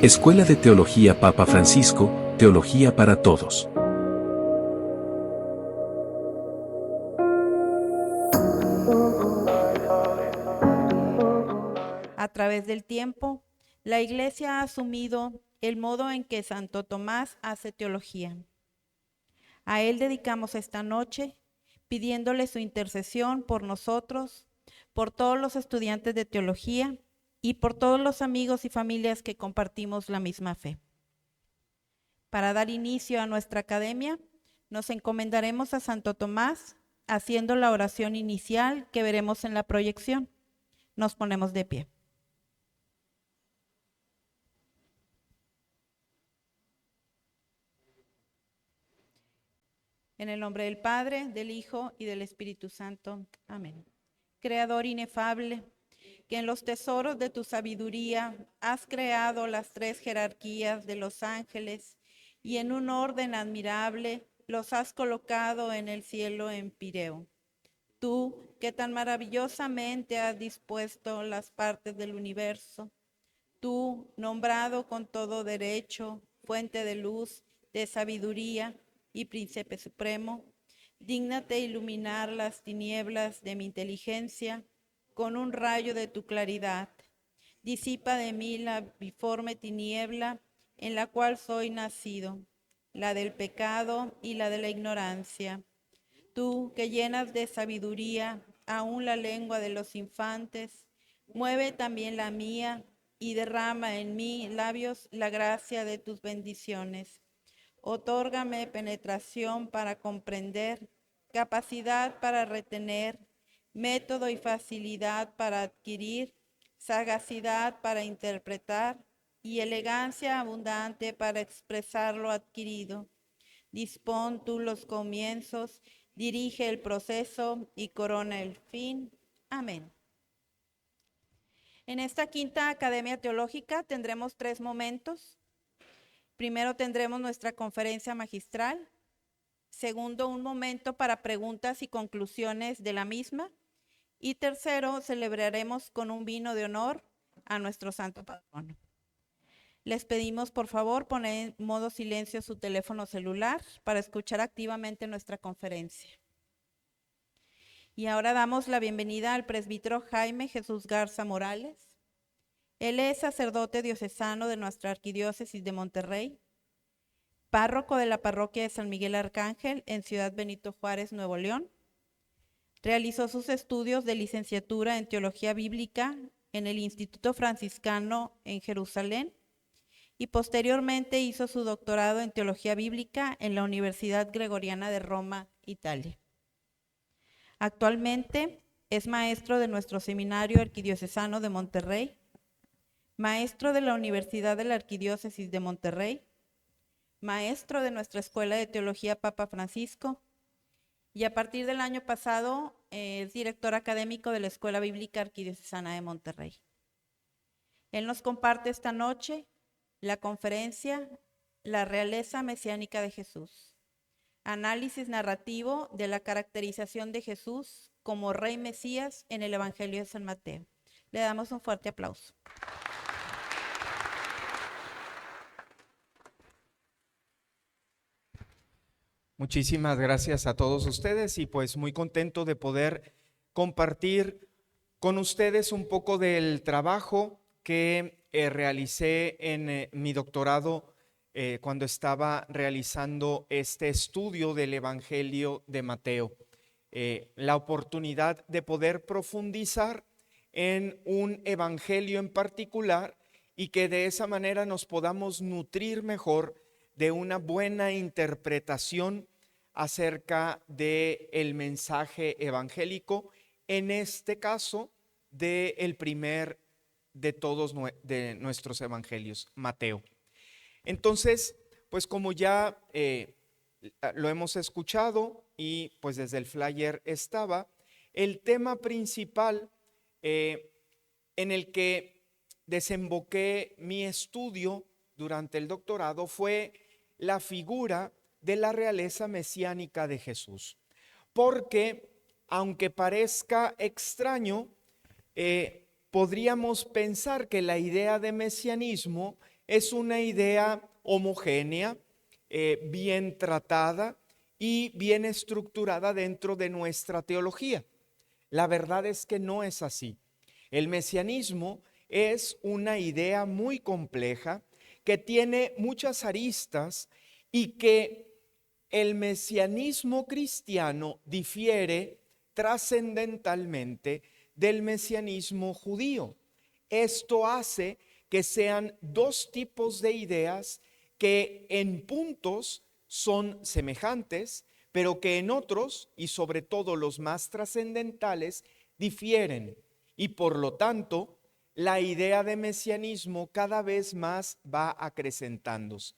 Escuela de Teología Papa Francisco, Teología para Todos. A través del tiempo, la Iglesia ha asumido el modo en que Santo Tomás hace teología. A él dedicamos esta noche, pidiéndole su intercesión por nosotros, por todos los estudiantes de teología y por todos los amigos y familias que compartimos la misma fe. Para dar inicio a nuestra academia, nos encomendaremos a Santo Tomás, haciendo la oración inicial que veremos en la proyección. Nos ponemos de pie. En el nombre del Padre, del Hijo y del Espíritu Santo. Amén. Creador inefable, que en los tesoros de tu sabiduría has creado las tres jerarquías de los ángeles y en un orden admirable los has colocado en el cielo empíreo. Tú, que tan maravillosamente has dispuesto las partes del universo, tú, nombrado con todo derecho, fuente de luz, de sabiduría y príncipe supremo, dígnate iluminar las tinieblas de mi inteligencia con un rayo de tu claridad. Disipa de mí la biforme tiniebla en la cual soy nacido, la del pecado y la de la ignorancia. Tú, que llenas de sabiduría aún la lengua de los infantes, mueve también la mía y derrama en mí labios la gracia de tus bendiciones. Otórgame penetración para comprender, capacidad para retener, método y facilidad para adquirir, sagacidad para interpretar y elegancia abundante para expresar lo adquirido. Dispón tú los comienzos, dirige el proceso y corona el fin. Amén. En esta quinta Academia Teológica tendremos 3 momentos. Primero tendremos nuestra conferencia magistral. Segundo, un momento para preguntas y conclusiones de la misma. Y tercero, celebraremos con un vino de honor a nuestro santo patrono. Les pedimos, por favor, poner en modo silencio su teléfono celular para escuchar activamente nuestra conferencia. Y ahora damos la bienvenida al presbítero Jaime Jesús Garza Morales. Él es sacerdote diocesano de nuestra arquidiócesis de Monterrey, párroco de la parroquia de San Miguel Arcángel en Ciudad Benito Juárez, Nuevo León. Realizó sus estudios de licenciatura en Teología Bíblica en el Instituto Franciscano en Jerusalén y posteriormente hizo su doctorado en Teología Bíblica en la Universidad Gregoriana de Roma, Italia. Actualmente es maestro de nuestro Seminario Arquidiocesano de Monterrey, maestro de la Universidad de la Arquidiócesis de Monterrey, maestro de nuestra Escuela de Teología Papa Francisco y a partir del año pasado es director académico de la Escuela Bíblica Arquidiocesana de Monterrey. Él nos comparte esta noche la conferencia La Realeza Mesiánica de Jesús, análisis narrativo de la caracterización de Jesús como Rey Mesías en el Evangelio de San Mateo. Le damos un fuerte aplauso. Muchísimas gracias a todos ustedes y pues muy contento de poder compartir con ustedes un poco del trabajo que realicé en mi doctorado cuando estaba realizando este estudio del Evangelio de Mateo. La oportunidad de poder profundizar en un evangelio en particular y que de esa manera nos podamos nutrir mejor de una buena interpretación acerca del mensaje evangélico, en este caso del primer de todos de nuestros evangelios, Mateo. Entonces, pues como ya lo hemos escuchado y pues desde el flyer estaba, el tema principal en el que desemboqué mi estudio durante el doctorado fue la figura de la realeza mesiánica de Jesús. Porque, aunque parezca extraño, podríamos pensar que la idea de mesianismo es una idea homogénea, bien tratada y bien estructurada dentro de nuestra teología. La verdad es que no es así. El mesianismo es una idea muy compleja que tiene muchas aristas y que el mesianismo cristiano difiere trascendentalmente del mesianismo judío. Esto hace que sean dos tipos de ideas que en puntos son semejantes, pero que en otros, y sobre todo los más trascendentales, difieren. Y por lo tanto, la idea de mesianismo cada vez más va acrecentándose.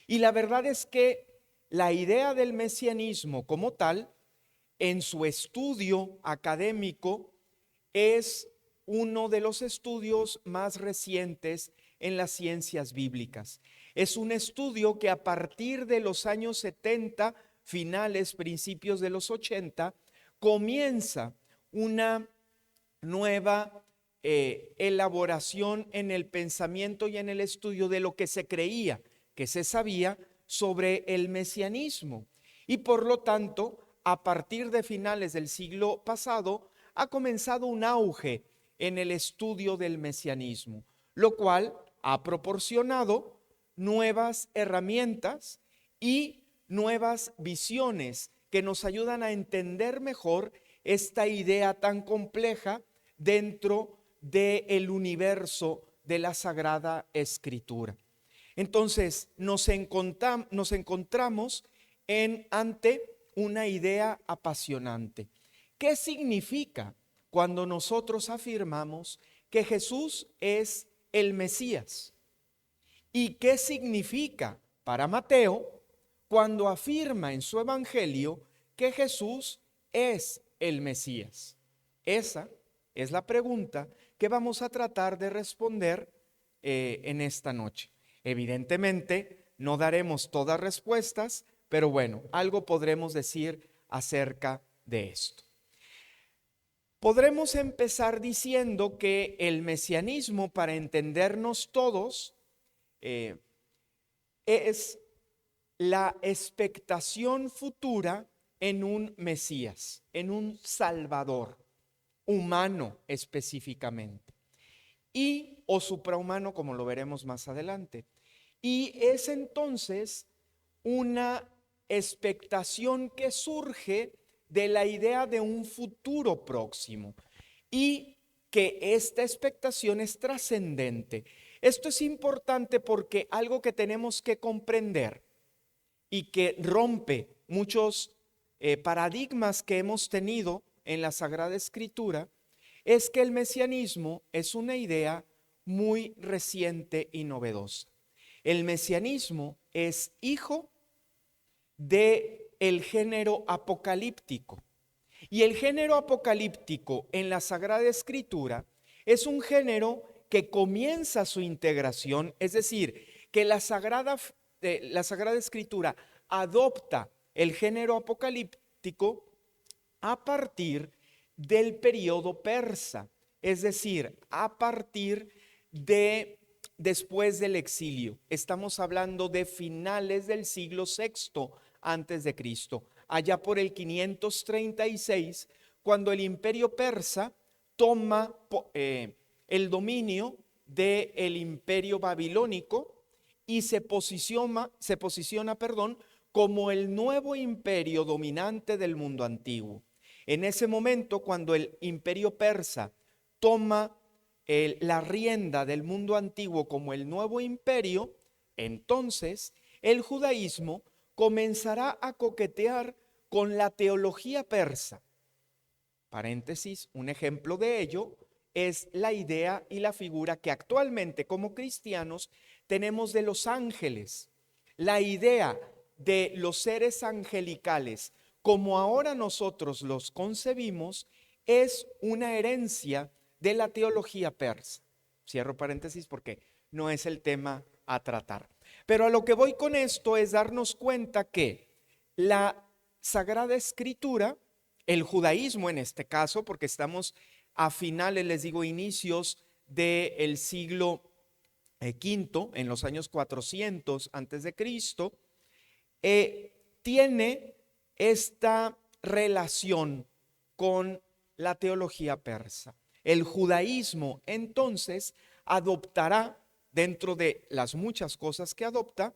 Y la verdad es que la idea del mesianismo como tal, en su estudio académico, es uno de los estudios más recientes en las ciencias bíblicas. Es un estudio que a partir de los años 70, finales, principios de los 80, comienza una nueva elaboración en el pensamiento y en el estudio de lo que se creía, que se sabía sobre el mesianismo. Y por lo tanto, a partir de finales del siglo pasado, ha comenzado un auge en el estudio del mesianismo, lo cual ha proporcionado nuevas herramientas y nuevas visiones que nos ayudan a entender mejor esta idea tan compleja dentro del universo de la Sagrada Escritura. Entonces nos encontramos ante una idea apasionante. ¿Qué significa cuando nosotros afirmamos que Jesús es el Mesías? ¿Y qué significa para Mateo cuando afirma en su evangelio que Jesús es el Mesías? Esa es la pregunta que vamos a tratar de responder en esta noche. Evidentemente, no daremos todas respuestas, pero bueno, algo podremos decir acerca de esto. Podremos empezar diciendo que el mesianismo, para entendernos todos, es la expectación futura en un Mesías, en un Salvador, humano específicamente, y o suprahumano, como lo veremos más adelante. Y es entonces una expectación que surge de la idea de un futuro próximo y que esta expectación es trascendente. Esto es importante porque algo que tenemos que comprender y que rompe muchos paradigmas que hemos tenido en la Sagrada Escritura es que el mesianismo es una idea muy reciente y novedosa. El mesianismo es hijo del género apocalíptico. Y el género apocalíptico en la Sagrada Escritura es un género que comienza su integración, es decir, que la Sagrada Escritura adopta el género apocalíptico a partir del periodo persa, es decir, a partir de después del exilio. Estamos hablando de finales del siglo VI antes de Cristo, allá por el 536, cuando el imperio persa toma el dominio del imperio babilónico y se posiciona, como el nuevo imperio dominante del mundo antiguo. En ese momento, cuando el imperio persa toma la rienda del mundo antiguo como el nuevo imperio, entonces el judaísmo comenzará a coquetear con la teología persa. Paréntesis, un ejemplo de ello es la idea y la figura que actualmente como cristianos tenemos de los ángeles. La idea de los seres angelicales, como ahora nosotros los concebimos, es una herencia de la teología persa. Cierro paréntesis porque no es el tema a tratar. Pero a lo que voy con esto es darnos cuenta que la Sagrada Escritura, el judaísmo en este caso, porque estamos a finales, les digo, inicios del siglo V, en los años 400 antes de Cristo, tiene esta relación con la teología persa. El judaísmo entonces adoptará, dentro de las muchas cosas que adopta,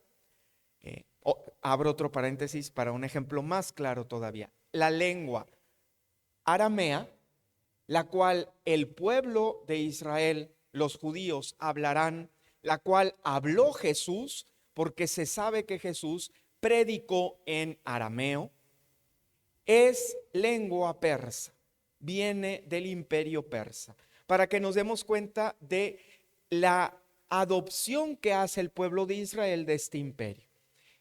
abro otro paréntesis para un ejemplo más claro todavía, la lengua aramea, la cual el pueblo de Israel, los judíos, hablarán, la cual habló Jesús, porque se sabe que Jesús predicó en arameo, es lengua persa, viene del imperio persa, para que nos demos cuenta de la adopción que hace el pueblo de Israel de este imperio.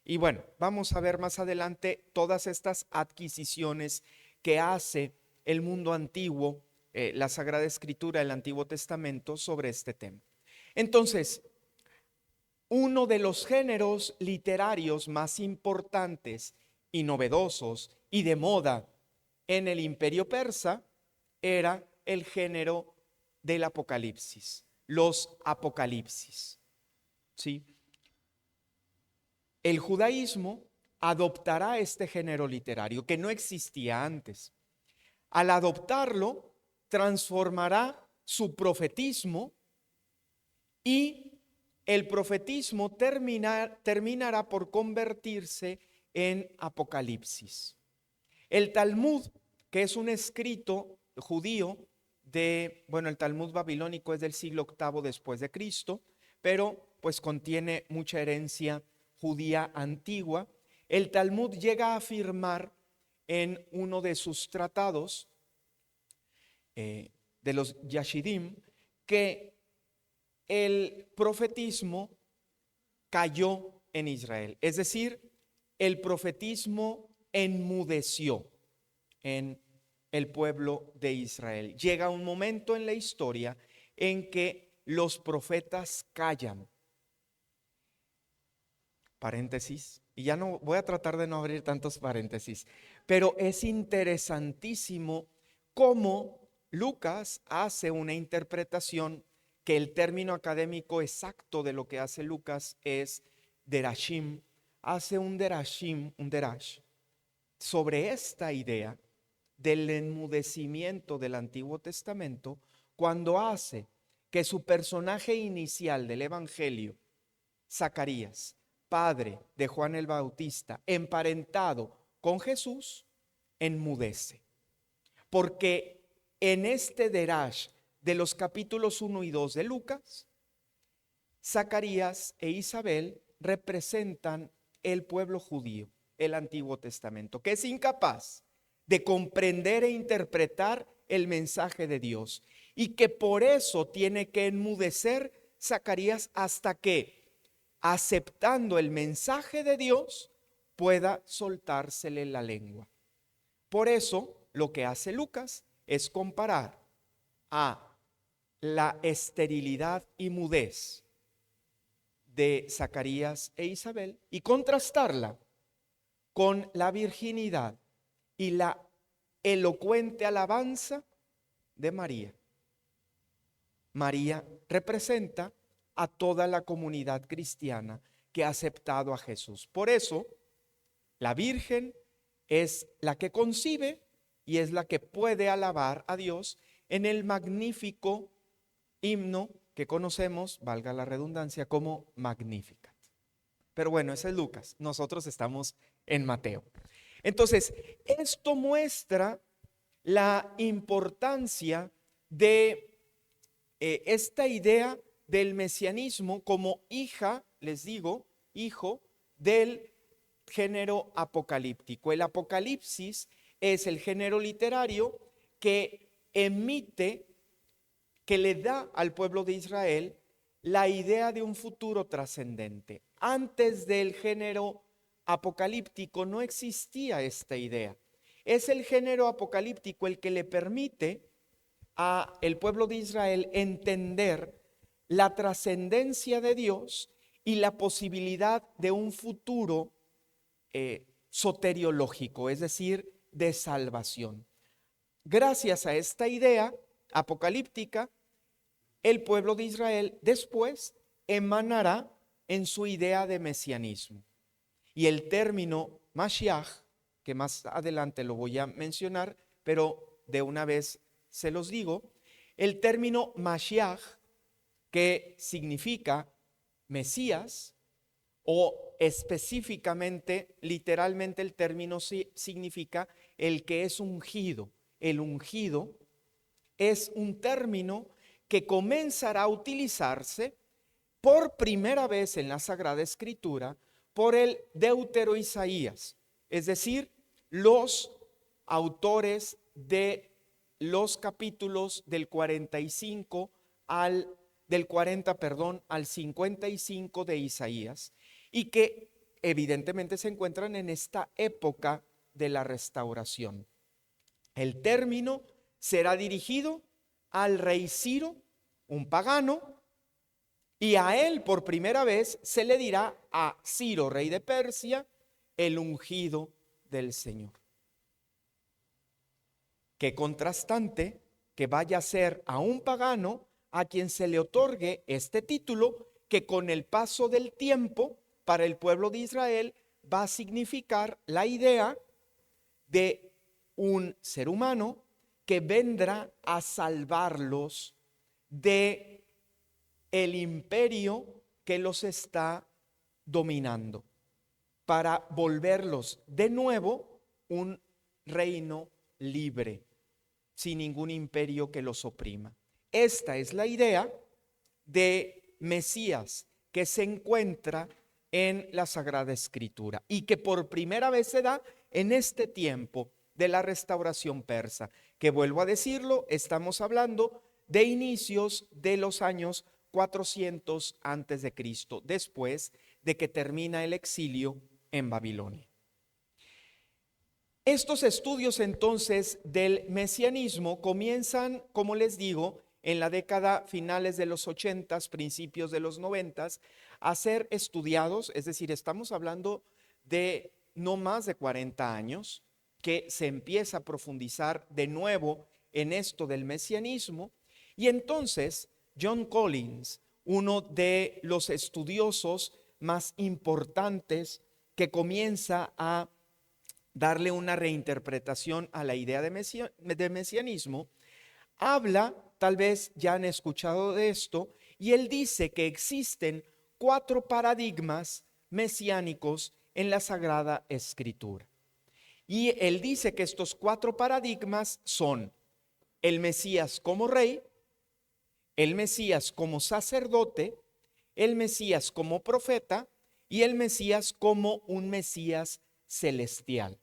Y bueno, vamos a ver más adelante todas estas adquisiciones que hace el mundo antiguo, la Sagrada Escritura, el Antiguo Testamento, sobre este tema. Entonces, uno de los géneros literarios más importantes y novedosos y de moda en el imperio persa era el género del Apocalipsis, los Apocalipsis. ¿Sí? El judaísmo adoptará este género literario que no existía antes. Al adoptarlo, transformará su profetismo y el profetismo terminará por convertirse en Apocalipsis. El Talmud, que es un escrito judío el Talmud babilónico es del siglo VIII después de Cristo, pero pues contiene mucha herencia judía antigua. El Talmud llega a afirmar en uno de sus tratados, de los Yashidim, que el profetismo cayó en Israel, es decir, el profetismo enmudeció en el pueblo de Israel. Llega un momento en la historia en que los profetas callan. Paréntesis, y ya no voy a tratar de no abrir tantos paréntesis, pero es interesantísimo cómo Lucas hace una interpretación que el término académico exacto de lo que hace Lucas es derashim. Hace un derash sobre esta idea del enmudecimiento del Antiguo Testamento, cuando hace que su personaje inicial del Evangelio, Zacarías, padre de Juan el Bautista, emparentado con Jesús, enmudece. Porque en este derash de los capítulos 1 y 2 de Lucas, Zacarías e Isabel representan el pueblo judío, el Antiguo Testamento, que es incapaz de comprender e interpretar el mensaje de Dios, y que por eso tiene que enmudecer Zacarías hasta que, aceptando el mensaje de Dios, pueda soltársele la lengua. Por eso lo que hace Lucas es comparar a la esterilidad y mudez de Zacarías e Isabel y contrastarla con la virginidad y la elocuente alabanza de María. María representa a toda la comunidad cristiana que ha aceptado a Jesús. Por eso, la Virgen es la que concibe y es la que puede alabar a Dios en el magnífico himno que conocemos, valga la redundancia, como Magnificat. Pero bueno, ese es Lucas, nosotros estamos en Mateo. Entonces, esto muestra la importancia de esta idea del mesianismo como hija, les digo, hijo del género apocalíptico. El Apocalipsis es el género literario que emite, que le da al pueblo de Israel la idea de un futuro trascendente. Antes del género apocalíptico no existía esta idea. Es el género apocalíptico el que le permite a el pueblo de Israel entender la trascendencia de Dios y la posibilidad de un futuro soteriológico, es decir, de salvación. Gracias a esta idea apocalíptica, el pueblo de Israel después emanará en su idea de mesianismo. Y el término Mashiach, que más adelante lo voy a mencionar, pero de una vez se los digo, el término Mashiach, que significa Mesías, o específicamente, literalmente el término significa el que es ungido. El ungido es un término que comenzará a utilizarse por primera vez en la Sagrada Escritura por el Deutero Isaías, es decir, los autores de los capítulos del 45 del 40, al 55 de Isaías, y que evidentemente se encuentran en esta época de la restauración. El término será dirigido al rey Ciro, un pagano, y a él por primera vez se le dirá a Ciro, rey de Persia, el ungido del Señor. Qué contrastante que vaya a ser a un pagano a quien se le otorgue este título, que con el paso del tiempo para el pueblo de Israel va a significar la idea de un ser humano que vendrá a salvarlos de el imperio que los está dominando, para volverlos de nuevo un reino libre, sin ningún imperio que los oprima. Esta es la idea de Mesías que se encuentra en la Sagrada Escritura y que por primera vez se da en este tiempo de la restauración persa, que vuelvo a decirlo, estamos hablando de inicios de los años 400 antes de Cristo, después de que termina el exilio en Babilonia. Estos estudios entonces del mesianismo comienzan, como les digo, en la década finales de los 80s, principios de los 90s, a ser estudiados, es decir, estamos hablando de no más de 40 años, que se empieza a profundizar de nuevo en esto del mesianismo, y entonces John Collins, uno de los estudiosos más importantes, que comienza a darle una reinterpretación a la idea de mesianismo, habla, tal vez ya han escuchado de esto, y él dice que existen 4 paradigmas mesiánicos en la Sagrada Escritura. Y él dice que estos 4 paradigmas son el Mesías como rey, el Mesías como sacerdote, el Mesías como profeta y el Mesías como un Mesías celestial.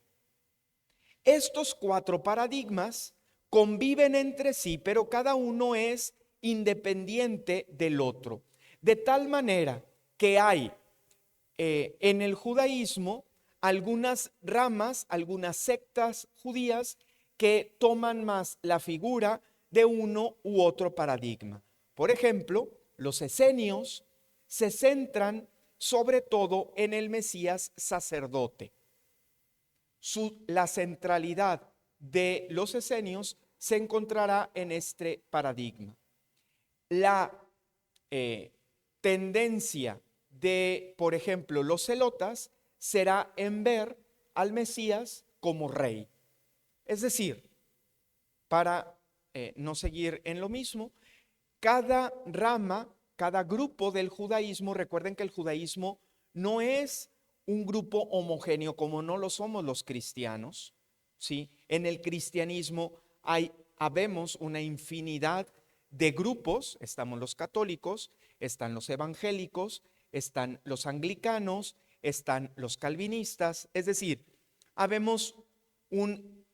Estos 4 paradigmas conviven entre sí, pero cada uno es independiente del otro. De tal manera que hay en el judaísmo algunas ramas, algunas sectas judías que toman más la figura de uno u otro paradigma. Por ejemplo, los esenios se centran sobre todo en el Mesías sacerdote. La centralidad de los esenios se encontrará en este paradigma. La tendencia de, por ejemplo, los celotas será en ver al Mesías como rey. Es decir, para no seguir en lo mismo, cada rama, cada grupo del judaísmo, recuerden que el judaísmo no es un grupo homogéneo como no lo somos los cristianos, ¿sí? En el cristianismo habemos una infinidad de grupos, estamos los católicos, están los evangélicos, están los anglicanos, están los calvinistas, es decir, habemos un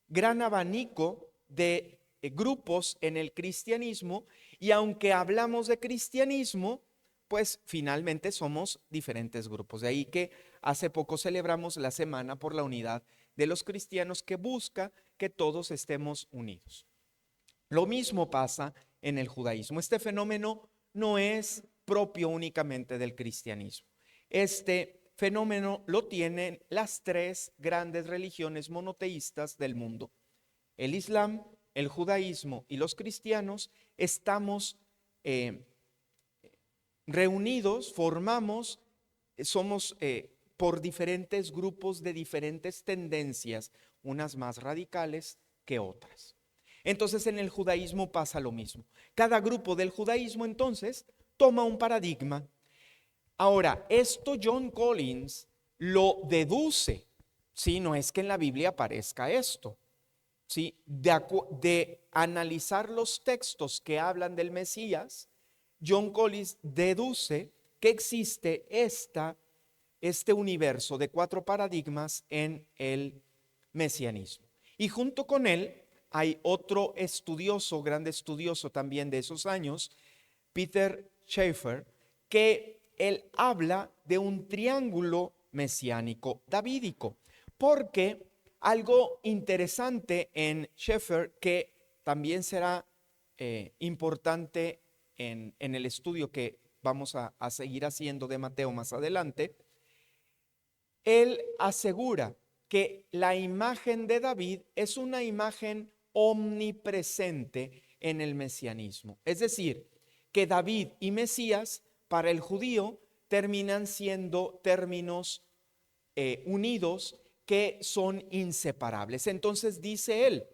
gran abanico de grupos en el cristianismo, y aunque hablamos de cristianismo, pues finalmente somos diferentes grupos. De ahí que hace poco celebramos la Semana por la Unidad de los Cristianos, que busca que todos estemos unidos. Lo mismo pasa en el judaísmo. Este fenómeno no es propio únicamente del cristianismo. Este fenómeno lo tienen las 3 grandes religiones monoteístas del mundo. El Islam, el judaísmo y los cristianos estamos reunidos formamos, somos por diferentes grupos de diferentes tendencias, unas más radicales que otras. Entonces en el judaísmo pasa lo mismo. Cada grupo del judaísmo entonces toma un paradigma. Ahora, esto John Collins lo deduce, ¿sí? No es que en la Biblia aparezca esto, ¿sí? De analizar los textos que hablan del Mesías, John Collins deduce que existe este universo de 4 paradigmas en el mesianismo. Y junto con él hay otro estudioso, grande estudioso también de esos años, Peter Schaeffer, que él habla de un triángulo mesiánico davídico, porque algo interesante en Schaeffer, que también será importante en el estudio que vamos a seguir haciendo de Mateo más adelante, él asegura que la imagen de David es una imagen omnipresente en el mesianismo. Es decir, que David y Mesías para el judío terminan siendo términos unidos que son inseparables. Entonces dice él,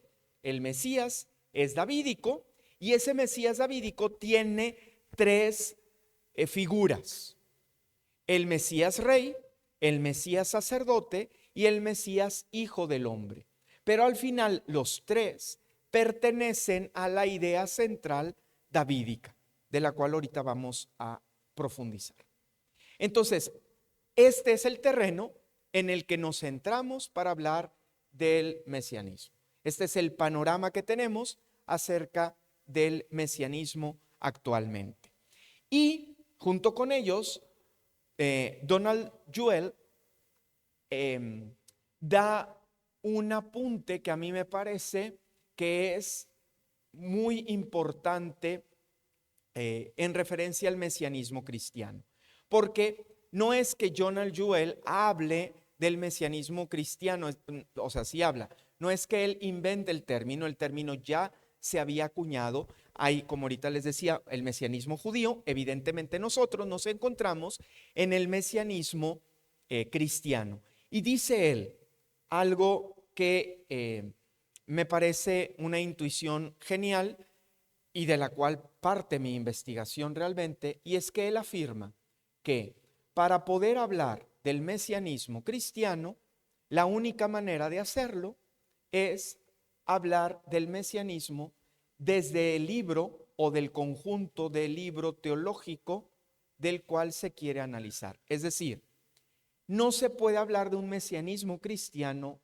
el Mesías es davídico y ese Mesías davídico tiene 3 figuras: el Mesías rey, el Mesías sacerdote y el Mesías hijo del hombre. Pero al final los 3 pertenecen a la idea central davídica, de la cual ahorita vamos a profundizar. Entonces, este es el terreno en el que nos centramos para hablar del mesianismo. Este es el panorama que tenemos acerca del mesianismo actualmente. Y junto con ellos, Donald Juel da un apunte que a mí me parece que es muy importante en referencia al mesianismo cristiano, porque no es que Donald Juel hable del mesianismo cristiano, o sea, sí habla, no es que él invente el término ya se había acuñado. Hay, como ahorita les decía, el mesianismo judío. Evidentemente nosotros nos encontramos en el mesianismo cristiano. Y dice él algo que me parece una intuición genial y de la cual parte mi investigación realmente, y es que él afirma que para poder hablar del mesianismo cristiano, la única manera de hacerlo es hablar del mesianismo desde el libro o del conjunto del libro teológico del cual se quiere analizar. Es decir, no se puede hablar de un mesianismo cristiano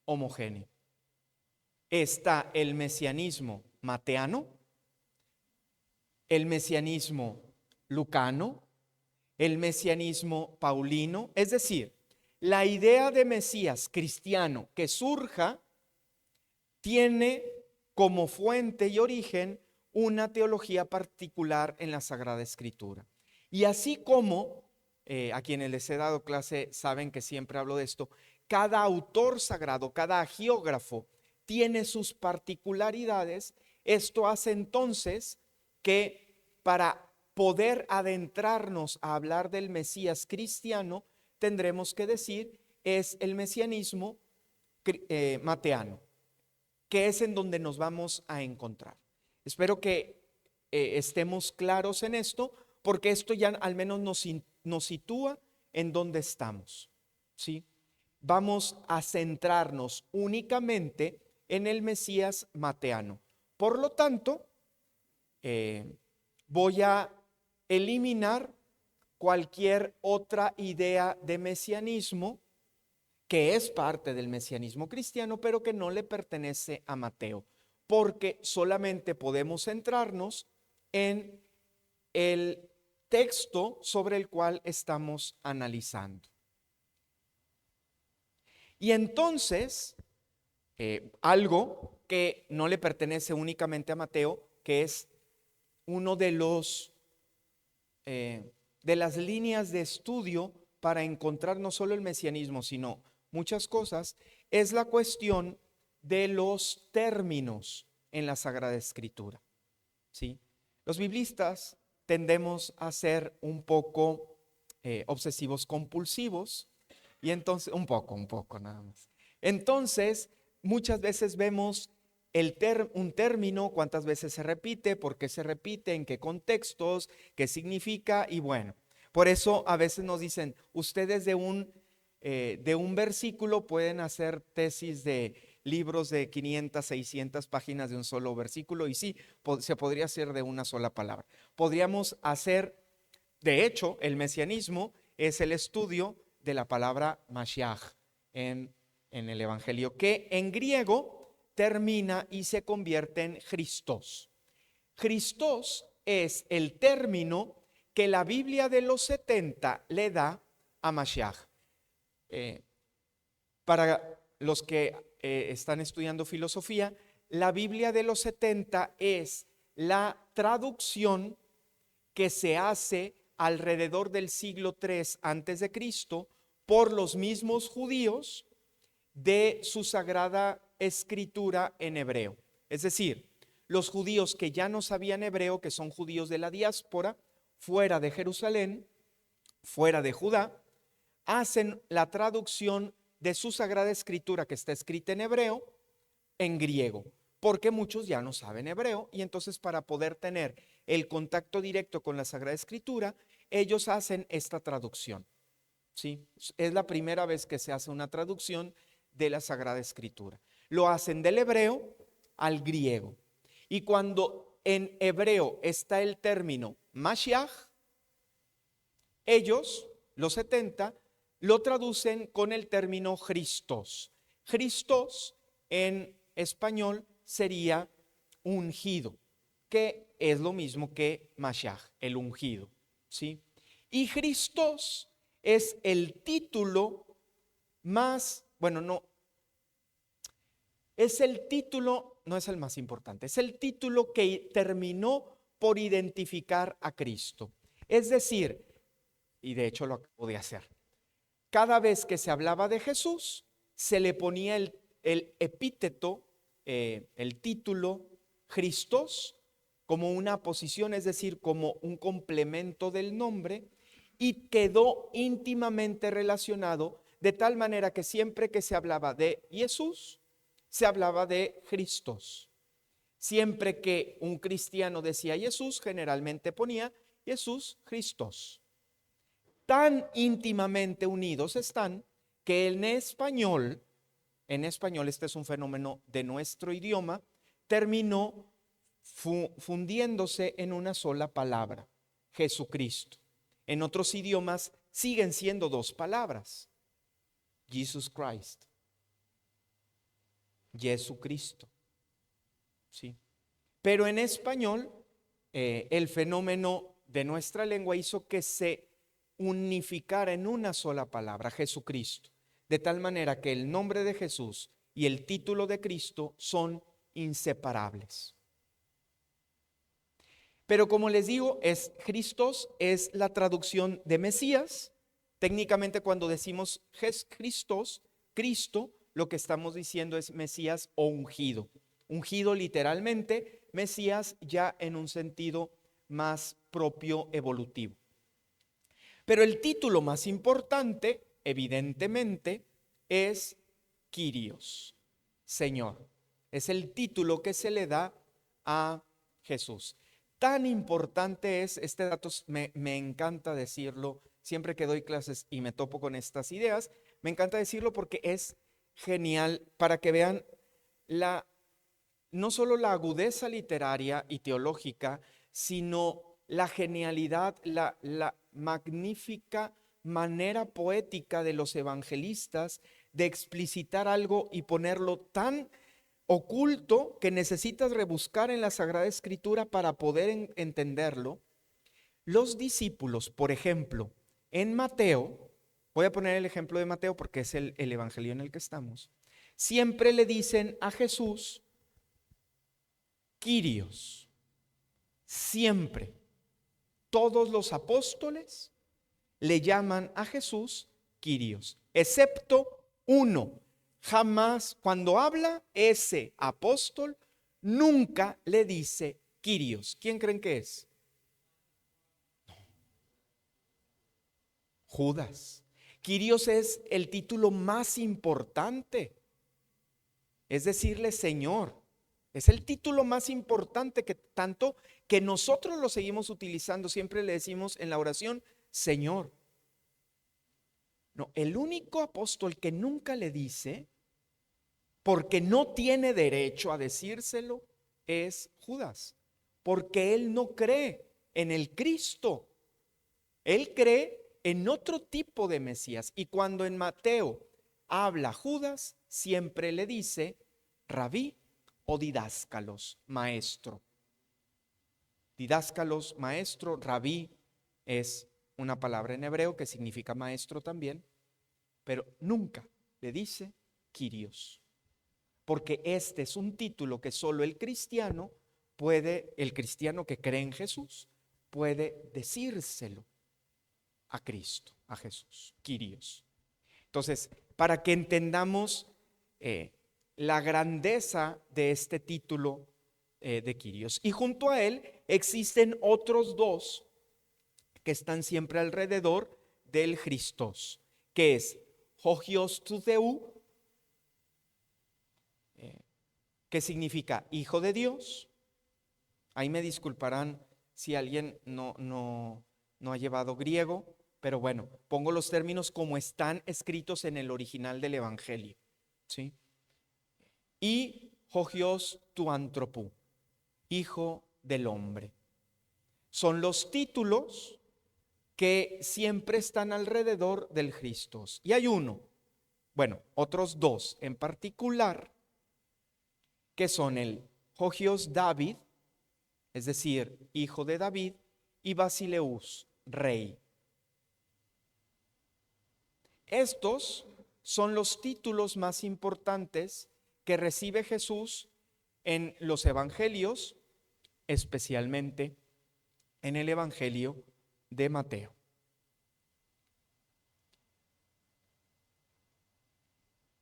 homogéneo. Está el mesianismo mateano, el mesianismo lucano, el mesianismo paulino. Es decir, la idea de Mesías cristiano que surja tiene como fuente y origen una teología particular en la Sagrada Escritura. Y así como, a quienes les he dado clase saben que siempre hablo de esto, cada autor sagrado, cada agiógrafo tiene sus particularidades. Esto hace entonces que para poder adentrarnos a hablar del Mesías cristiano, tendremos que decir es el mesianismo mateano, que es en donde nos vamos a encontrar. Espero que estemos claros en esto, porque esto ya al menos nos sitúa en donde estamos, ¿sí? Vamos a centrarnos únicamente en el Mesías mateano. Por lo tanto, voy a eliminar cualquier otra idea de mesianismo que es parte del mesianismo cristiano, pero que no le pertenece a Mateo, porque solamente podemos centrarnos en el texto sobre el cual estamos analizando. Y entonces, algo que no le pertenece únicamente a Mateo, que es uno de las líneas de estudio para encontrar no solo el mesianismo, sino muchas cosas, es la cuestión de los términos en la Sagrada Escritura, ¿sí? Los biblistas tendemos a ser un poco obsesivos compulsivos, y entonces, un poco nada más. Entonces, muchas veces vemos un término, cuántas veces se repite, por qué se repite, en qué contextos, qué significa, y bueno, por eso a veces nos dicen, ustedes de un versículo pueden hacer tesis de libros de 500, 600 páginas de un solo versículo, y sí, se podría hacer de una sola palabra. Podríamos hacer, de hecho, el mesianismo es el estudio de la palabra Mashiach en el Evangelio, que en griego termina y se convierte en Christos. Christos es el término que la Biblia de los 70 le da a Mashiach. Para los que están estudiando filosofía, la Biblia de los 70 es la traducción que se hace alrededor del siglo III antes de Cristo por los mismos judíos de su sagrada escritura en hebreo. Es decir, los judíos que ya no sabían hebreo, que son judíos de la diáspora, fuera de Jerusalén, fuera de Judá, hacen la traducción de su sagrada escritura que está escrita en hebreo en griego, porque muchos ya no saben hebreo, y entonces para poder tener el contacto directo con la sagrada escritura, ellos hacen esta traducción. ¿Sí? Es la primera vez que se hace una traducción de la sagrada escritura. Lo hacen del hebreo al griego. Y cuando en hebreo está el término Mashiach, ellos, los 70, lo traducen con el término Christos. Christos en español sería ungido, que es lo mismo que Mashiach, el ungido, ¿sí? Y Christos es el título más, bueno, no, es el título, no es el más importante, es el título que terminó por identificar a Cristo. Es decir, y de hecho lo acabo de hacer, cada vez que se hablaba de Jesús, se le ponía el epíteto, el título Christos, como una posición, es decir, como un complemento del nombre, y quedó íntimamente relacionado de tal manera que siempre que se hablaba de Jesús, se hablaba de Christos. Siempre que un cristiano decía Jesús, generalmente ponía Jesús Christos. Tan íntimamente unidos están que en español, este es un fenómeno de nuestro idioma, terminó fundiéndose en una sola palabra, Jesucristo. En otros idiomas siguen siendo dos palabras, Jesus Christ, Jesucristo, ¿sí? Pero en español, el fenómeno de nuestra lengua hizo que se unificara en una sola palabra, Jesucristo, de tal manera que el nombre de Jesús y el título de Cristo son inseparables. Pero como les digo, Christos es la traducción de Mesías. Técnicamente, cuando decimos Christos, Cristo, lo que estamos diciendo es Mesías o ungido. Ungido literalmente, Mesías ya en un sentido más propio evolutivo. Pero el título más importante, evidentemente, es Kyrios, Señor. Es el título que se le da a Jesús. Tan importante es, este dato me encanta decirlo, siempre que doy clases y me topo con estas ideas, me encanta decirlo porque es genial para que vean no solo la agudeza literaria y teológica, sino la genialidad, la magnífica manera poética de los evangelistas de explicitar algo y ponerlo tan oculto que necesitas rebuscar en la Sagrada Escritura para poder entenderlo. Los discípulos, por ejemplo, en Mateo, voy a poner el ejemplo de Mateo porque es el evangelio en el que estamos, siempre le dicen a Jesús Kyrios, siempre. Todos los apóstoles le llaman a Jesús Kyrios, excepto uno. Jamás, cuando habla ese apóstol, nunca le dice Kyrios. ¿Quién creen que es? Judas. Quirios es el título más importante, es decirle Señor. Es el título más importante, que tanto que nosotros lo seguimos utilizando. Siempre le decimos en la oración Señor. No, el único apóstol que nunca le dice, porque no tiene derecho a decírselo, es Judas, porque él no cree en el Cristo, él cree en otro tipo de Mesías. Y cuando en Mateo habla Judas, siempre le dice rabí o didáscalos, maestro. Didáscalos, maestro. Rabí es una palabra en hebreo que significa maestro también, pero nunca le dice Kyrios, porque este es un título que solo el cristiano que cree en Jesús, puede decírselo a Cristo, a Jesús, Kyrios. Entonces, para que entendamos la grandeza de este título de Kyrios, y junto a él existen otros dos que están siempre alrededor del Christos, que es Hogios tu Theou, que significa hijo de Dios. Ahí me disculparán si alguien no ha llevado griego, pero bueno, pongo los términos como están escritos en el original del Evangelio, ¿sí? Y Hogios tu Anthropou, hijo del hombre. Son los títulos que siempre están alrededor del Christos. Y hay otros dos en particular, que son el Hogios David, es decir, hijo de David, y Basileus, rey. Estos son los títulos más importantes que recibe Jesús en los evangelios, especialmente en el Evangelio de Mateo.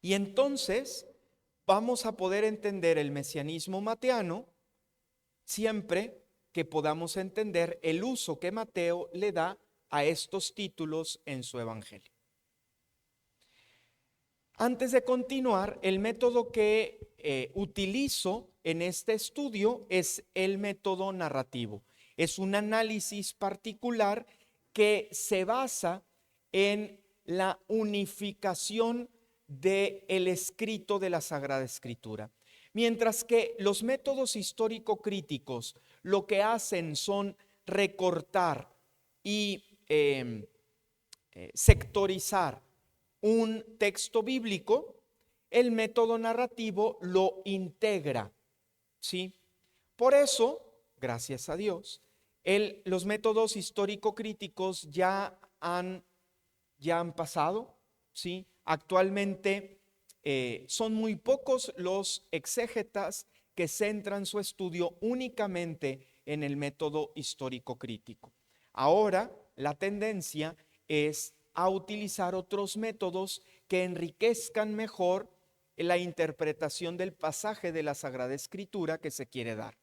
Y entonces vamos a poder entender el mesianismo mateano siempre que podamos entender el uso que Mateo le da a estos títulos en su evangelio. Antes de continuar, el método que utilizo en este estudio es el método narrativo. Es un análisis particular que se basa en la unificación del escrito de la Sagrada Escritura. Mientras que los métodos histórico-críticos lo que hacen son recortar y sectorizar un texto bíblico, el método narrativo lo integra, ¿sí? Por eso, gracias a Dios, los métodos histórico-críticos ya han pasado, ¿sí? Actualmente son muy pocos los exégetas que centran su estudio únicamente en el método histórico-crítico. Ahora la tendencia es a utilizar otros métodos que enriquezcan mejor la interpretación del pasaje de la Sagrada Escritura que se quiere dar.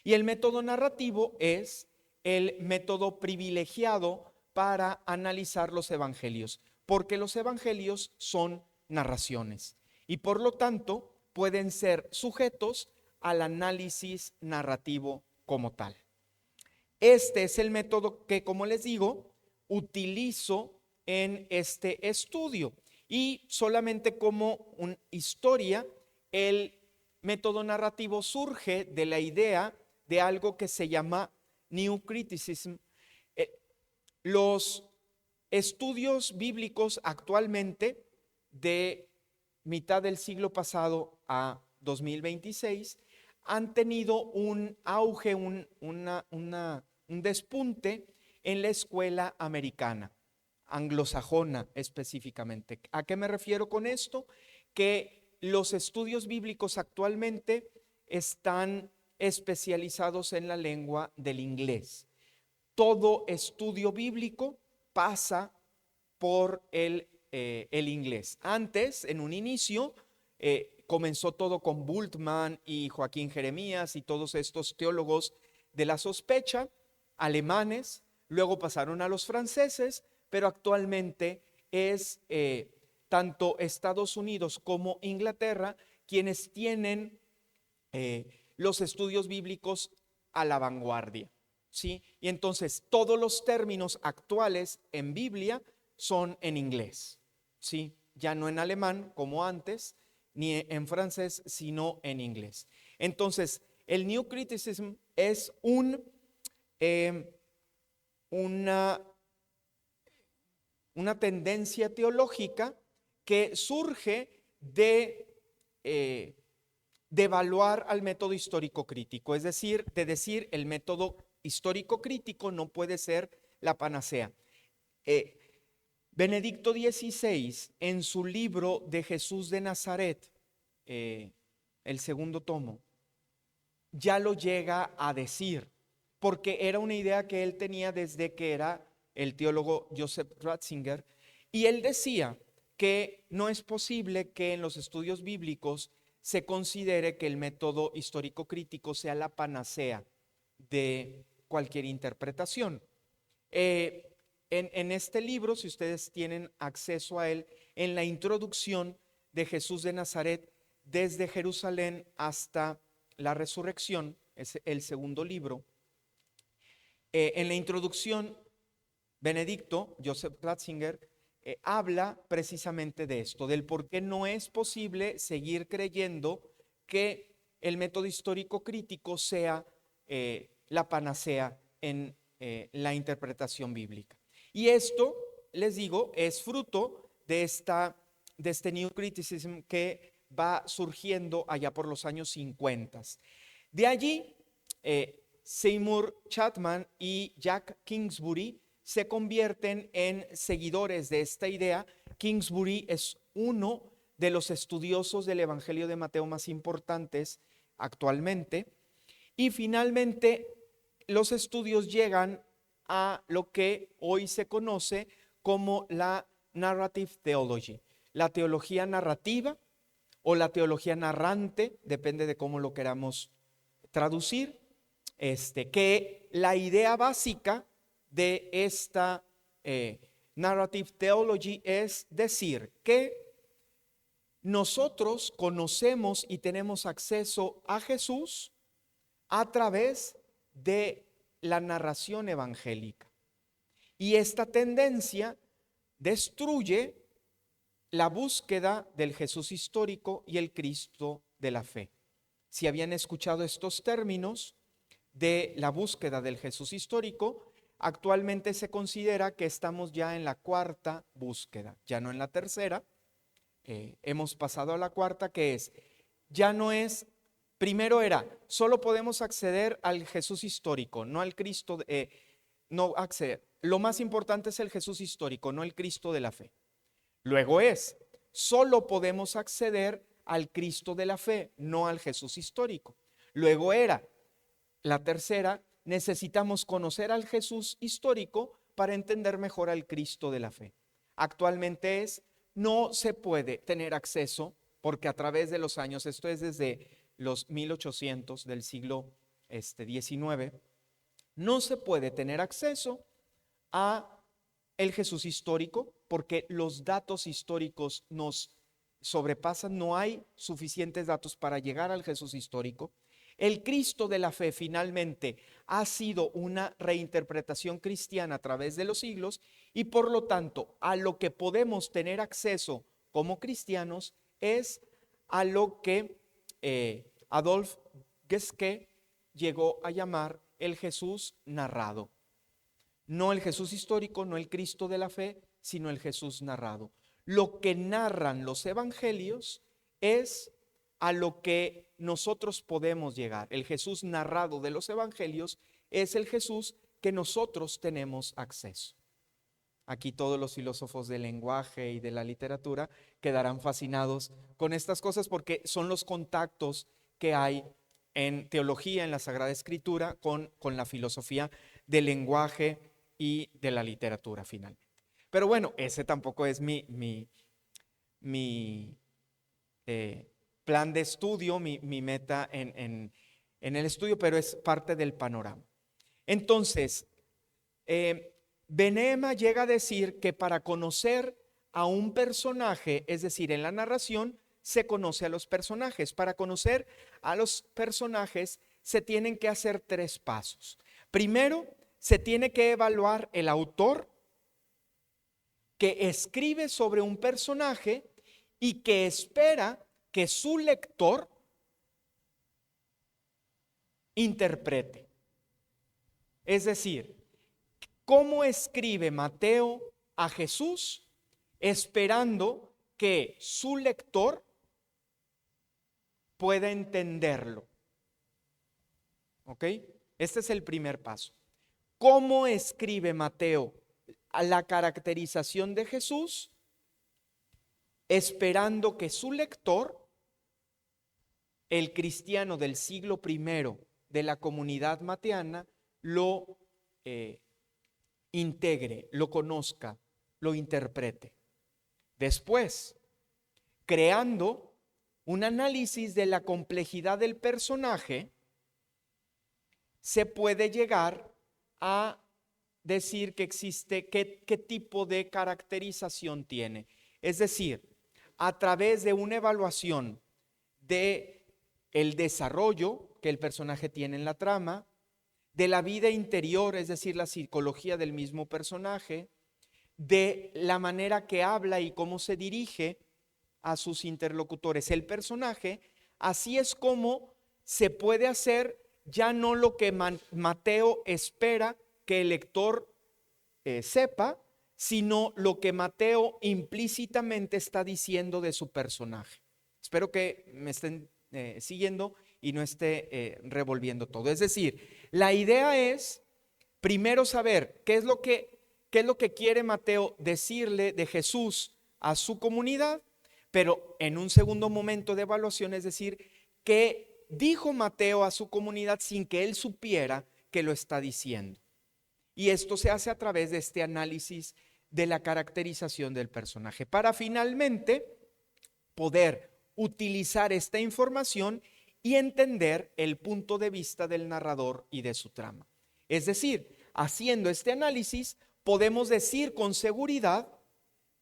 Y el método narrativo es el método privilegiado para analizar los evangelios, porque los evangelios son narraciones y por lo tanto pueden ser sujetos al análisis narrativo como tal. Este es el método que, como les digo, utilizo en este estudio, y solamente como una historia, el método narrativo surge de la idea de algo que se llama New Criticism. Los estudios bíblicos actualmente, de mitad del siglo pasado a 2026, han tenido un auge, un despunte en la escuela americana, anglosajona específicamente. ¿A qué me refiero con esto? Que los estudios bíblicos actualmente están especializados en la lengua del inglés. Todo estudio bíblico pasa por el inglés. Antes, en un inicio, comenzó todo con Bultmann y Joaquín Jeremías y todos estos teólogos de la sospecha, alemanes, luego pasaron a los franceses, pero actualmente es tanto Estados Unidos como Inglaterra quienes tienen los estudios bíblicos a la vanguardia, ¿sí? Y entonces todos los términos actuales en Biblia son en inglés, ¿sí? Ya no en alemán como antes, ni en francés, sino en inglés. Entonces, el New Criticism es una tendencia teológica que surge de evaluar al método histórico crítico, es decir, de decir el método histórico crítico no puede ser la panacea. Benedicto XVI, en su libro de Jesús de Nazaret, el segundo tomo, ya lo llega a decir, porque era una idea que él tenía desde que era el teólogo Joseph Ratzinger, y él decía que no es posible que en los estudios bíblicos se considere que el método histórico crítico sea la panacea de cualquier interpretación. En este libro, si ustedes tienen acceso a él, en la introducción de Jesús de Nazaret, desde Jerusalén hasta la resurrección, es el segundo libro, en la introducción, Benedicto, Joseph Ratzinger, habla precisamente de esto, del por qué no es posible seguir creyendo que el método histórico crítico sea la panacea en la interpretación bíblica. Y esto, les digo, es fruto de este New Criticism que va surgiendo allá por los años 50. De allí, Seymour Chapman y Jack Kingsbury se convierten en seguidores de esta idea. Kingsbury es uno de los estudiosos del Evangelio de Mateo más importantes actualmente. Y finalmente, los estudios llegan a lo que hoy se conoce como la Narrative Theology, la teología narrativa o la teología narrante, depende de cómo lo queramos traducir, que la idea básica de esta Narrative Theology es decir que nosotros conocemos y tenemos acceso a Jesús a través de la narración evangélica. Y esta tendencia destruye la búsqueda del Jesús histórico y el Cristo de la fe. Si habían escuchado estos términos de la búsqueda del Jesús histórico, actualmente se considera que estamos ya en la cuarta búsqueda, ya no en la tercera. Hemos pasado a la cuarta, que es, ya no es, primero era, solo podemos acceder al Jesús histórico, no al Cristo, no acceder. Lo más importante es el Jesús histórico, no el Cristo de la fe. Luego es, solo podemos acceder al Cristo de la fe, no al Jesús histórico. Luego era, la tercera, necesitamos conocer al Jesús histórico para entender mejor al Cristo de la fe. Actualmente es, no se puede tener acceso, porque a través de los años, esto es desde los 1800 del siglo XIX, no se puede tener acceso a el Jesús histórico, porque los datos históricos nos sobrepasan, no hay suficientes datos para llegar al Jesús histórico. El Cristo de la fe finalmente ha sido una reinterpretación cristiana a través de los siglos y por lo tanto a lo que podemos tener acceso como cristianos es a lo que Adolf Geske llegó a llamar el Jesús narrado. No el Jesús histórico, no el Cristo de la fe, sino el Jesús narrado. Lo que narran los evangelios es a lo que nosotros podemos llegar. El Jesús narrado de los evangelios es el Jesús que nosotros tenemos acceso. Aquí todos los filósofos del lenguaje y de la literatura quedarán fascinados con estas cosas porque son los contactos que hay en teología, en la Sagrada Escritura, con la filosofía del lenguaje y de la literatura finalmente. Pero bueno, ese tampoco es mi plan de estudio, mi meta en el estudio, pero es parte del panorama. Entonces, Ben-Emma llega a decir que para conocer a un personaje, es decir, en la narración, se conoce a los personajes. Para conocer a los personajes se tienen que hacer 3 pasos. Primero, se tiene que evaluar el autor que escribe sobre un personaje y que espera que su lector interprete. Es decir, ¿cómo escribe Mateo a Jesús? Esperando que su lector pueda entenderlo. ¿Ok? Este es el primer paso. ¿Cómo escribe Mateo a la caracterización de Jesús? Esperando que su lector, el cristiano del siglo I de la comunidad mateana, lo integre, lo conozca, lo interprete. Después, creando un análisis de la complejidad del personaje, se puede llegar a decir que existe, qué tipo de caracterización tiene. Es decir, a través de una evaluación de el desarrollo que el personaje tiene en la trama, de la vida interior, es decir, la psicología del mismo personaje, de la manera que habla y cómo se dirige a sus interlocutores el personaje. Así es como se puede hacer ya no lo que Mateo espera que el lector sepa, sino lo que Mateo implícitamente está diciendo de su personaje. Espero que me estén siguiendo y no esté revolviendo todo. Es decir, la idea es primero saber qué es lo que quiere Mateo decirle de Jesús a su comunidad, pero en un segundo momento de evaluación, es decir, qué dijo Mateo a su comunidad sin que él supiera que lo está diciendo. Y esto se hace a través de este análisis de la caracterización del personaje, para finalmente poder utilizar esta información y entender el punto de vista del narrador y de su trama. Es decir, haciendo este análisis, podemos decir con seguridad,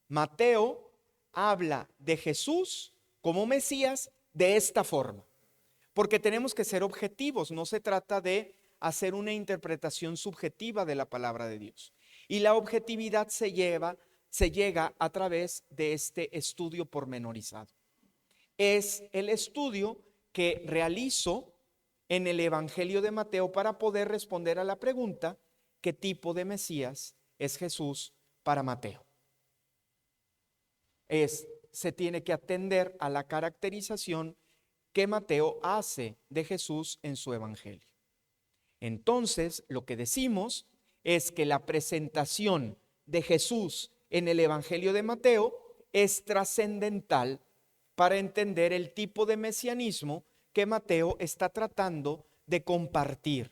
Mateo habla de Jesús como Mesías de esta forma, porque tenemos que ser objetivos, no se trata de hacer una interpretación subjetiva de la palabra de Dios. Y la objetividad se llega a través de este estudio pormenorizado. Es el estudio que realizo en el Evangelio de Mateo para poder responder a la pregunta: ¿qué tipo de Mesías es Jesús para Mateo? Se tiene que atender a la caracterización que Mateo hace de Jesús en su Evangelio. Entonces, lo que decimos es que la presentación de Jesús en el Evangelio de Mateo es trascendental para entender el tipo de mesianismo que Mateo está tratando de compartir.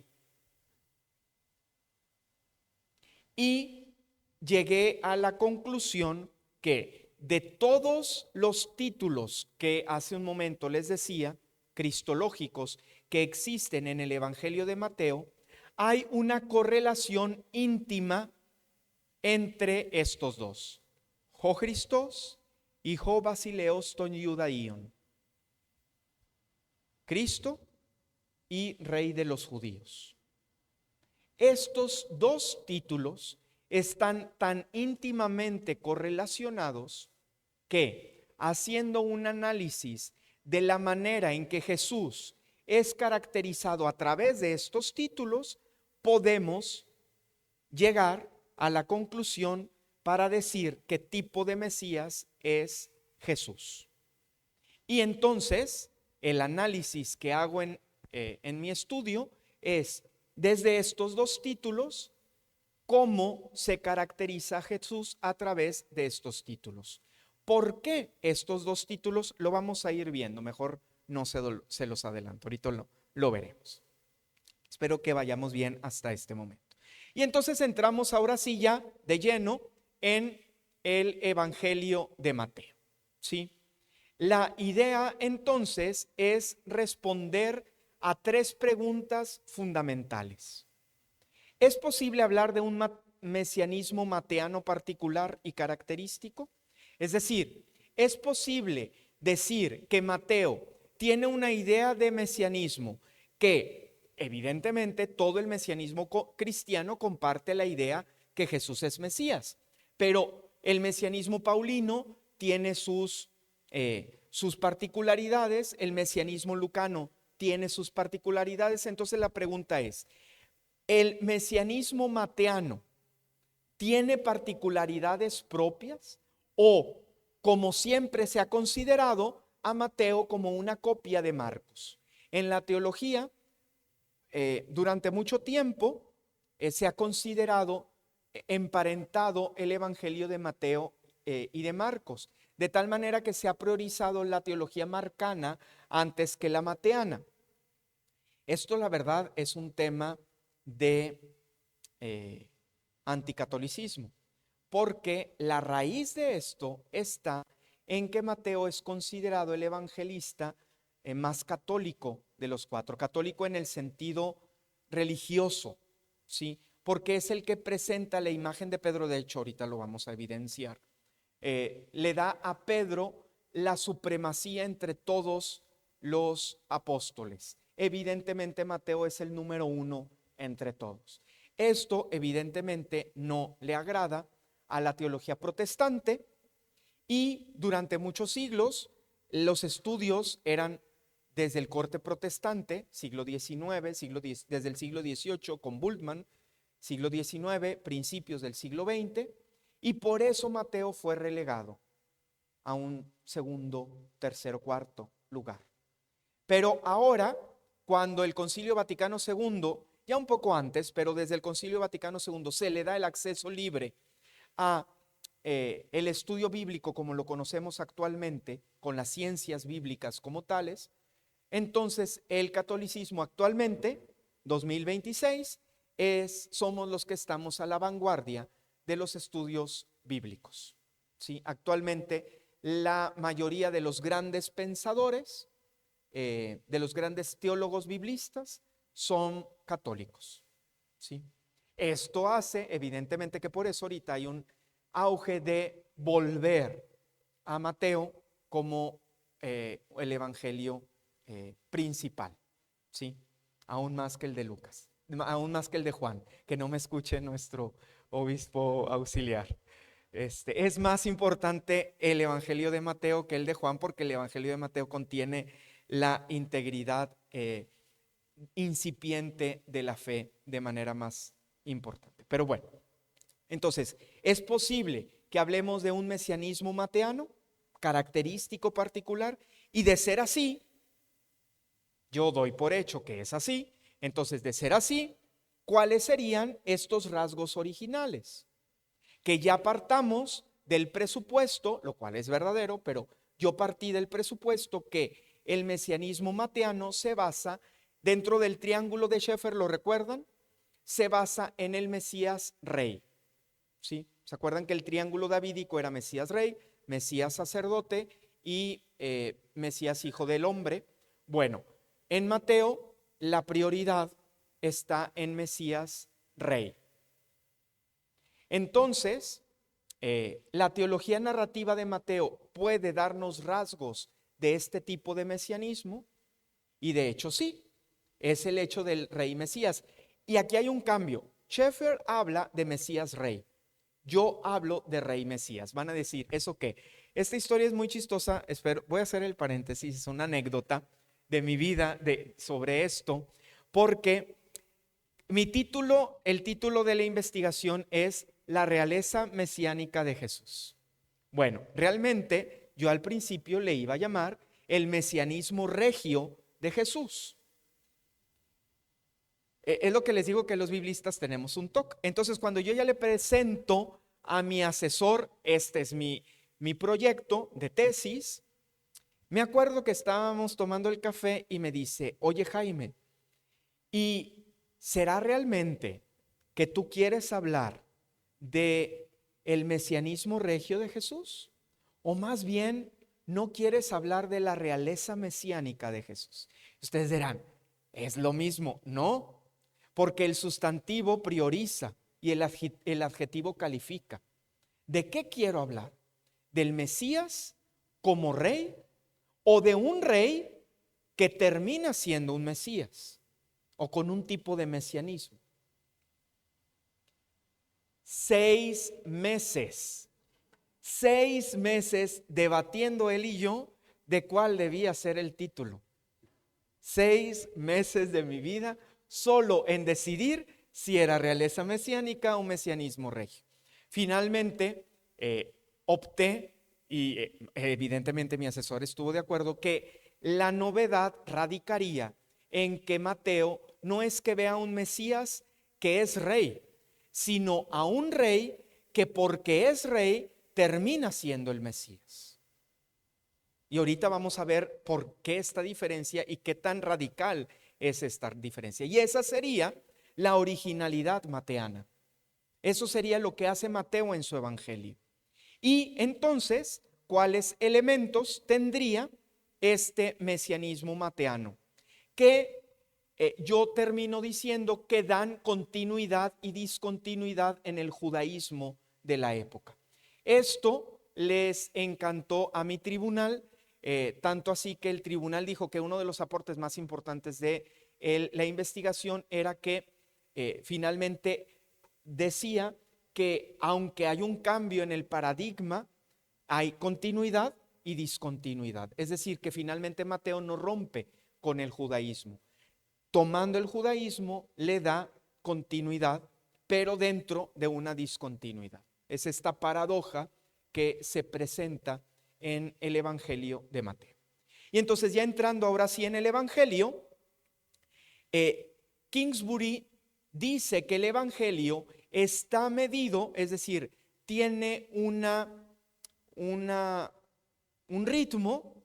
Y llegué a la conclusión que de todos los títulos que hace un momento les decía, cristológicos, que existen en el Evangelio de Mateo, hay una correlación íntima entre estos dos: Jo Christos y Jo Basileos ton Judaion. Cristo y Rey de los Judíos. Estos dos títulos están tan íntimamente correlacionados que, haciendo un análisis de la manera en que Jesús es caracterizado a través de estos títulos, podemos llegar a la conclusión para decir qué tipo de Mesías es Jesús. Y entonces, el análisis que hago en mi estudio es, desde estos dos títulos, cómo se caracteriza Jesús a través de estos títulos. ¿Por qué estos dos títulos? Lo vamos a ir viendo, mejor no se los adelanto, ahorita lo veremos. Espero que vayamos bien hasta este momento. Y entonces entramos ahora sí ya de lleno en el Evangelio de Mateo, ¿sí? La idea entonces es responder a tres preguntas fundamentales. ¿Es posible hablar de un mesianismo mateano particular y característico? Es decir, ¿es posible decir que Mateo tiene una idea de mesianismo que evidentemente todo el mesianismo cristiano comparte la idea que Jesús es Mesías, pero el mesianismo paulino tiene sus particularidades, el mesianismo lucano tiene sus particularidades? Entonces la pregunta es, ¿el mesianismo mateano tiene particularidades propias o, como siempre se ha considerado, a Mateo como una copia de Marcos? En la teología, durante mucho tiempo se ha considerado emparentado el evangelio de Mateo y de Marcos, de tal manera que se ha priorizado la teología marcana antes que la mateana. Esto, la verdad, es un tema de anticatolicismo, porque la raíz de esto está en que Mateo es considerado el evangelista más católico de los cuatro, católico en el sentido religioso, ¿sí? Porque es el que presenta la imagen de Pedro. De hecho, ahorita lo vamos a evidenciar. Le da a Pedro la supremacía entre todos los apóstoles. Evidentemente Mateo es el número uno entre todos. Esto evidentemente no le agrada a la teología protestante, y durante muchos siglos los estudios eran desde el corte protestante, siglo XIX, desde el siglo XVIII con Bultmann, siglo XIX, principios del siglo XX, y por eso Mateo fue relegado a un segundo, tercero, cuarto lugar. Pero ahora, cuando el Concilio Vaticano II, ya un poco antes, pero desde el Concilio Vaticano II se le da el acceso libre a el estudio bíblico como lo conocemos actualmente, con las ciencias bíblicas como tales, entonces el catolicismo actualmente, 2026, somos los que estamos a la vanguardia de los estudios bíblicos, ¿sí? Actualmente la mayoría de los grandes pensadores, de los grandes teólogos biblistas, son católicos, ¿sí? Esto hace evidentemente que por eso ahorita hay un auge de volver a Mateo como el evangelio principal, ¿sí? Aún más que el de Lucas, aún más que el de Juan, que no me escuche nuestro obispo auxiliar. Es más importante el evangelio de Mateo que el de Juan, porque el evangelio de Mateo contiene la integridad incipiente de la fe de manera más importante. Pero bueno, entonces, ¿es posible que hablemos de un mesianismo mateano, característico particular? Y de ser así, yo doy por hecho que es así. Entonces, de ser así, ¿cuáles serían estos rasgos originales? Que ya partamos del presupuesto, lo cual es verdadero, pero yo partí del presupuesto que el mesianismo mateano se basa dentro del triángulo de Schaeffer, ¿lo recuerdan? Se basa en el Mesías rey, ¿sí? ¿Se acuerdan que el triángulo davídico era Mesías rey, Mesías sacerdote y Mesías hijo del hombre? Bueno, en Mateo la prioridad está en Mesías rey. Entonces, la teología narrativa de Mateo puede darnos rasgos de este tipo de mesianismo, y de hecho sí, es el hecho del rey Mesías. Y aquí hay un cambio. Schaeffer habla de Mesías rey, yo hablo de rey Mesías. Van a decir, ¿eso qué? Esta historia es muy chistosa. Voy a hacer el paréntesis, es una anécdota de mi vida sobre esto, porque el título de la investigación es La realeza mesiánica de Jesús. Bueno, realmente yo al principio le iba a llamar el mesianismo regio de Jesús. Es lo que les digo, que los biblistas tenemos un toque. Entonces, cuando yo ya le presento a mi asesor, este es mi proyecto de tesis, me acuerdo que estábamos tomando el café y me dice, oye Jaime, ¿y será realmente que tú quieres hablar de el mesianismo regio de Jesús? ¿O más bien no quieres hablar de la realeza mesiánica de Jesús? Ustedes dirán, es lo mismo. No, porque el sustantivo prioriza y y el adjetivo califica. ¿De qué quiero hablar? ¿Del Mesías como rey o de un rey que termina siendo un Mesías o con un tipo de mesianismo? 6 meses, 6 meses debatiendo él y yo de cuál debía ser el título. 6 meses de mi vida solo en decidir si era realeza mesiánica o mesianismo regio. Finalmente opté, y evidentemente mi asesor estuvo de acuerdo, que la novedad radicaría en que Mateo no es que vea a un Mesías que es rey, sino a un rey que porque es rey termina siendo el Mesías. Y ahorita vamos a ver por qué esta diferencia y qué tan radical es esta diferencia. Y esa sería la originalidad mateana. Eso sería lo que hace Mateo en su evangelio. Y entonces, ¿cuáles elementos tendría este mesianismo mateano? Que yo termino diciendo que dan continuidad y discontinuidad en el judaísmo de la época. Esto les encantó a mi tribunal, tanto así que el tribunal dijo que uno de los aportes más importantes de la investigación era que finalmente decía que aunque hay un cambio en el paradigma, hay continuidad y discontinuidad. Es decir, que finalmente Mateo no rompe con el judaísmo. Tomando el judaísmo le da continuidad, pero dentro de una discontinuidad. Es esta paradoja que se presenta en el Evangelio de Mateo. Y entonces ya entrando ahora sí en el Evangelio, Kingsbury dice que el Evangelio está medido, es decir, tiene un ritmo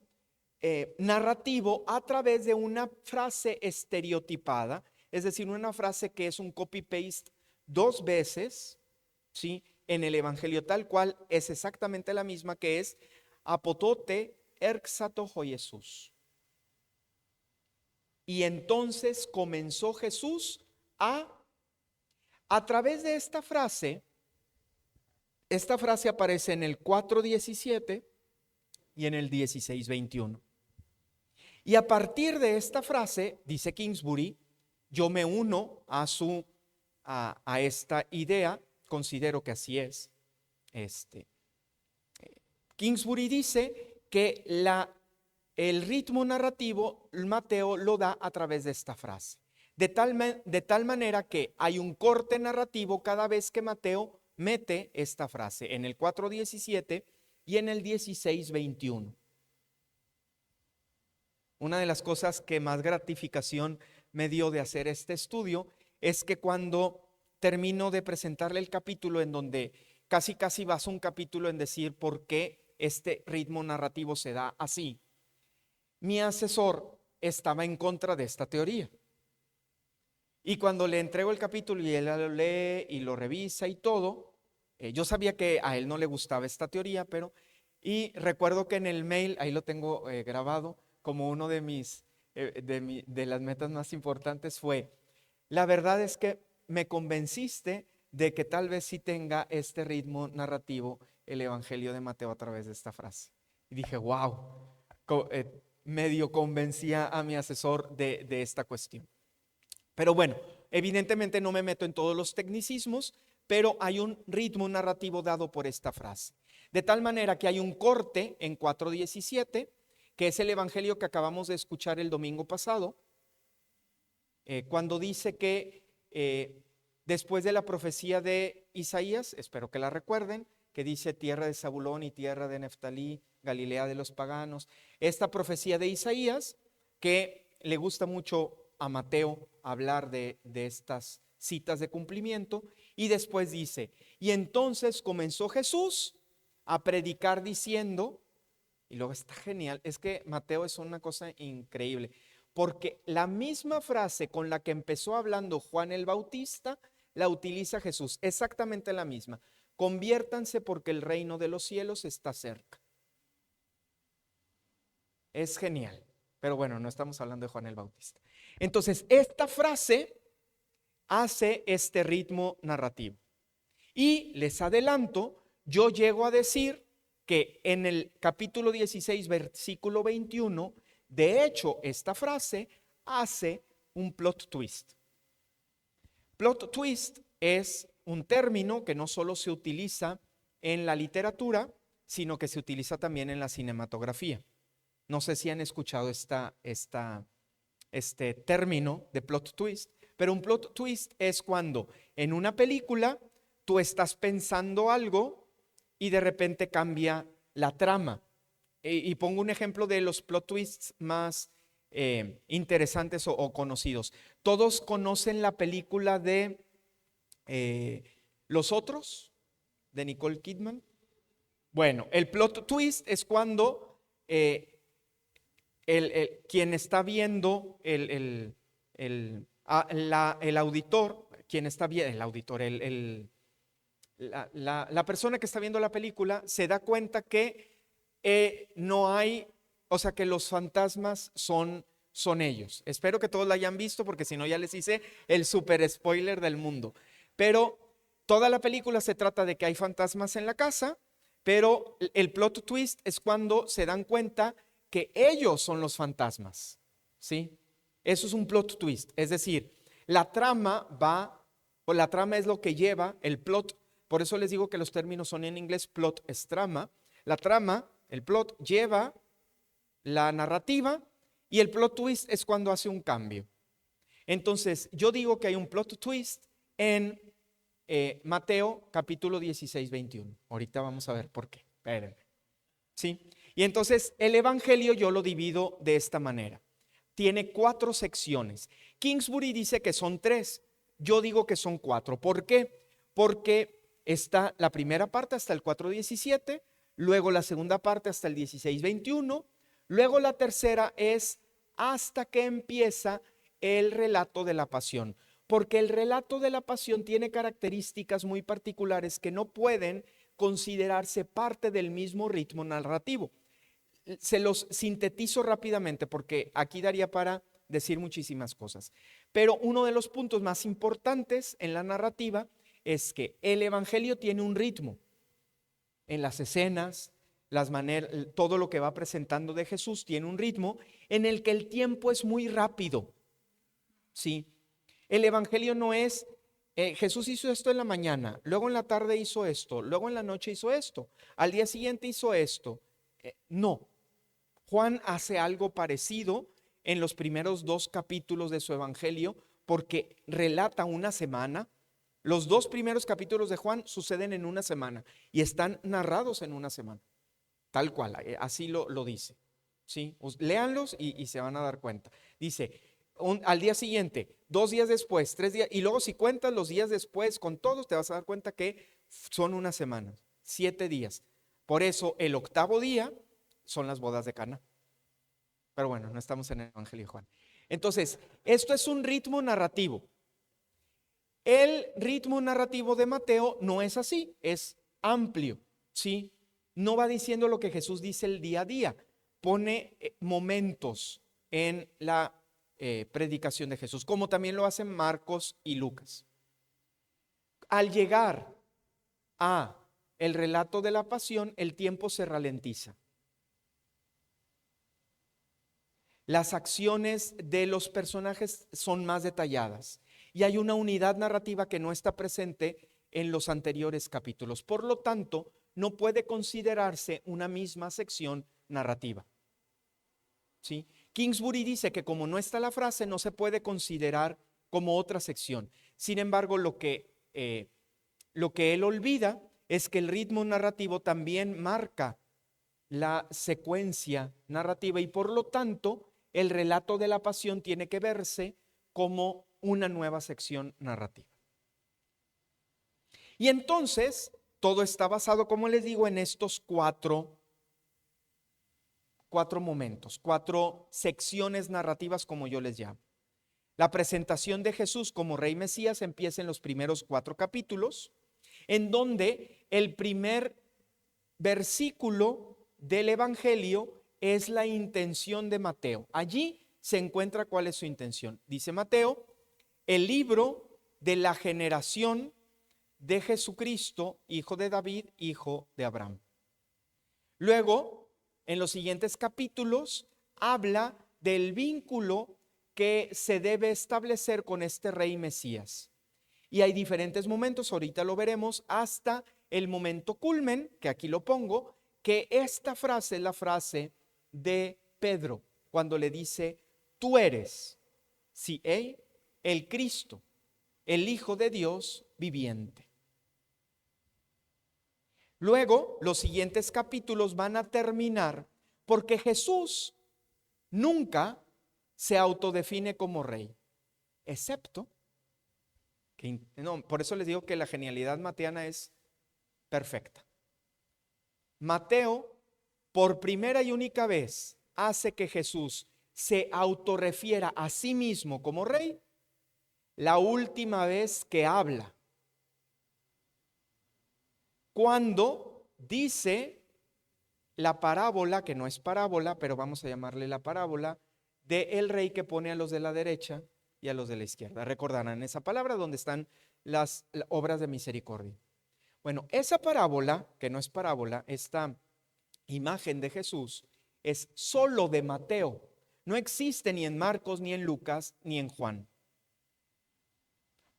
narrativo a través de una frase estereotipada, es decir, una frase que es un copy-paste 2 veces, ¿sí? En el Evangelio tal cual es exactamente la misma, que es apotote erxato Jesús. Y entonces comenzó Jesús a través de esta frase aparece en el 4:17 y en el 16:21. Y a partir de esta frase, dice Kingsbury, yo me uno a esta idea, considero que así es. Kingsbury dice que el ritmo narrativo Mateo lo da a través de esta frase. De tal manera que hay un corte narrativo cada vez que Mateo mete esta frase, en el 4:17 y en el 16:21. Una de las cosas que más gratificación me dio de hacer este estudio es que cuando termino de presentarle el capítulo, en donde casi baso un capítulo en decir por qué este ritmo narrativo se da así, mi asesor estaba en contra de esta teoría. Y cuando le entrego el capítulo y él lo lee y lo revisa y todo, yo sabía que a él no le gustaba esta teoría, y recuerdo que en el mail, ahí lo tengo grabado, como uno de las metas más importantes fue, la verdad es que me convenciste de que tal vez sí tenga este ritmo narrativo el Evangelio de Mateo a través de esta frase. Y dije, wow, medio convencía a mi asesor de esta cuestión. Pero bueno, evidentemente no me meto en todos los tecnicismos, pero hay un ritmo narrativo dado por esta frase. De tal manera que hay un corte en 4:17, que es el evangelio que acabamos de escuchar el domingo pasado, cuando dice que después de la profecía de Isaías, espero que la recuerden, que dice tierra de Zabulón y tierra de Neftalí, Galilea de los paganos. Esta profecía de Isaías, que le gusta mucho a Mateo hablar de estas citas de cumplimiento, y después dice, y entonces comenzó Jesús a predicar diciendo, y luego está genial, es que Mateo es una cosa increíble, porque la misma frase con la que empezó hablando Juan el Bautista, la utiliza Jesús, exactamente la misma. Conviértanse porque el reino de los cielos está cerca. Es genial, pero bueno, no estamos hablando de Juan el Bautista. Entonces, esta frase hace este ritmo narrativo. Y les adelanto, yo llego a decir que en el capítulo 16, versículo 21, de hecho, esta frase hace un plot twist. Plot twist es un término que no solo se utiliza en la literatura, sino que se utiliza también en la cinematografía. No sé si han escuchado este término de plot twist, pero un plot twist es cuando en una película tú estás pensando algo y de repente cambia la trama. Y pongo un ejemplo de los plot twists más interesantes o conocidos. Todos conocen la película de Los Otros, de Nicole Kidman. Bueno, el plot twist es cuando quien está viendo, el auditor, quien está viendo, el auditor, la persona que está viendo la película se da cuenta que no hay, o sea, que los fantasmas son ellos. Espero que todos la hayan visto, porque si no ya les hice el super spoiler del mundo. Pero toda la película se trata de que hay fantasmas en la casa, pero el plot twist es cuando se dan cuenta que ellos son los fantasmas, ¿sí? Eso es un plot twist, es decir, la trama es lo que lleva el plot. Por eso les digo que los términos son en inglés, plot es trama. La trama, el plot, lleva la narrativa, y el plot twist es cuando hace un cambio. Entonces, yo digo que hay un plot twist en Mateo capítulo 16, 21. Ahorita vamos a ver por qué. Espérenme. ¿Sí? Y entonces el evangelio yo lo divido de esta manera. Tiene 4 secciones. Kingsbury dice que son 3. Yo digo que son 4. ¿Por qué? Porque está la primera parte hasta el 4:17, luego la segunda parte hasta el 16:21, luego la tercera es hasta que empieza el relato de la pasión. Porque el relato de la pasión tiene características muy particulares que no pueden considerarse parte del mismo ritmo narrativo. Se los sintetizo rápidamente porque aquí daría para decir muchísimas cosas. Pero uno de los puntos más importantes en la narrativa es que el evangelio tiene un ritmo en las escenas, las maneras, todo lo que va presentando de Jesús tiene un ritmo en el que el tiempo es muy rápido. ¿Sí? El evangelio no es Jesús hizo esto en la mañana, luego en la tarde hizo esto, luego en la noche hizo esto, al día siguiente hizo esto. No. Juan hace algo parecido en los primeros 2 capítulos de su evangelio, porque relata una semana. Los 2 primeros capítulos de Juan suceden en una semana y están narrados en una semana, tal cual, así lo dice. ¿Sí? Léanlos y se van a dar cuenta. Dice, al día siguiente, 2 días después, 3 días, y luego si cuentas los días después con todos, te vas a dar cuenta que son una semana, 7 días. Por eso el 8º día son las bodas de Caná. Pero bueno, no estamos en el evangelio de Juan. Entonces, esto es un ritmo narrativo. El ritmo narrativo de Mateo no es así, es amplio, ¿sí? No va diciendo lo que Jesús dice el día a día, pone momentos en la predicación de Jesús, como también lo hacen Marcos y Lucas. Al llegar a el relato de la pasión, el tiempo se ralentiza. Las acciones de los personajes son más detalladas y hay una unidad narrativa que no está presente en los anteriores capítulos. Por lo tanto, no puede considerarse una misma sección narrativa. ¿Sí? Kingsbury dice que como no está la frase, no se puede considerar como otra sección. Sin embargo, lo que él olvida es que el ritmo narrativo también marca la secuencia narrativa y por lo tanto el relato de la pasión tiene que verse como una nueva sección narrativa. Y entonces todo está basado, como les digo, en estos cuatro momentos, 4 secciones narrativas, como yo les llamo. La presentación de Jesús como Rey Mesías empieza en los primeros 4 capítulos, en donde el primer versículo del Evangelio es la intención de Mateo. Allí se encuentra cuál es su intención. Dice Mateo, el libro de la generación de Jesucristo, hijo de David, hijo de Abraham. Luego, en los siguientes capítulos, habla del vínculo que se debe establecer con este rey Mesías. Y hay diferentes momentos, ahorita lo veremos, hasta el momento culmen, que aquí lo pongo, que esta frase es la frase de Pedro, cuando le dice, tú eres, sí, el Cristo, el Hijo de Dios viviente. Luego, los siguientes capítulos van a terminar porque Jesús nunca se autodefine como rey, excepto que, no, por eso les digo que la genialidad mateana es perfecta. Mateo, por primera y única vez, hace que Jesús se autorrefiera a sí mismo como rey la última vez que habla, cuando dice la parábola, que no es parábola, pero vamos a llamarle la parábola, de el rey que pone a los de la derecha y a los de la izquierda. Recordarán esa palabra donde están las obras de misericordia. Bueno, esa parábola, que no es parábola, esta imagen de Jesús es solo de Mateo. No existe ni en Marcos, ni en Lucas, ni en Juan.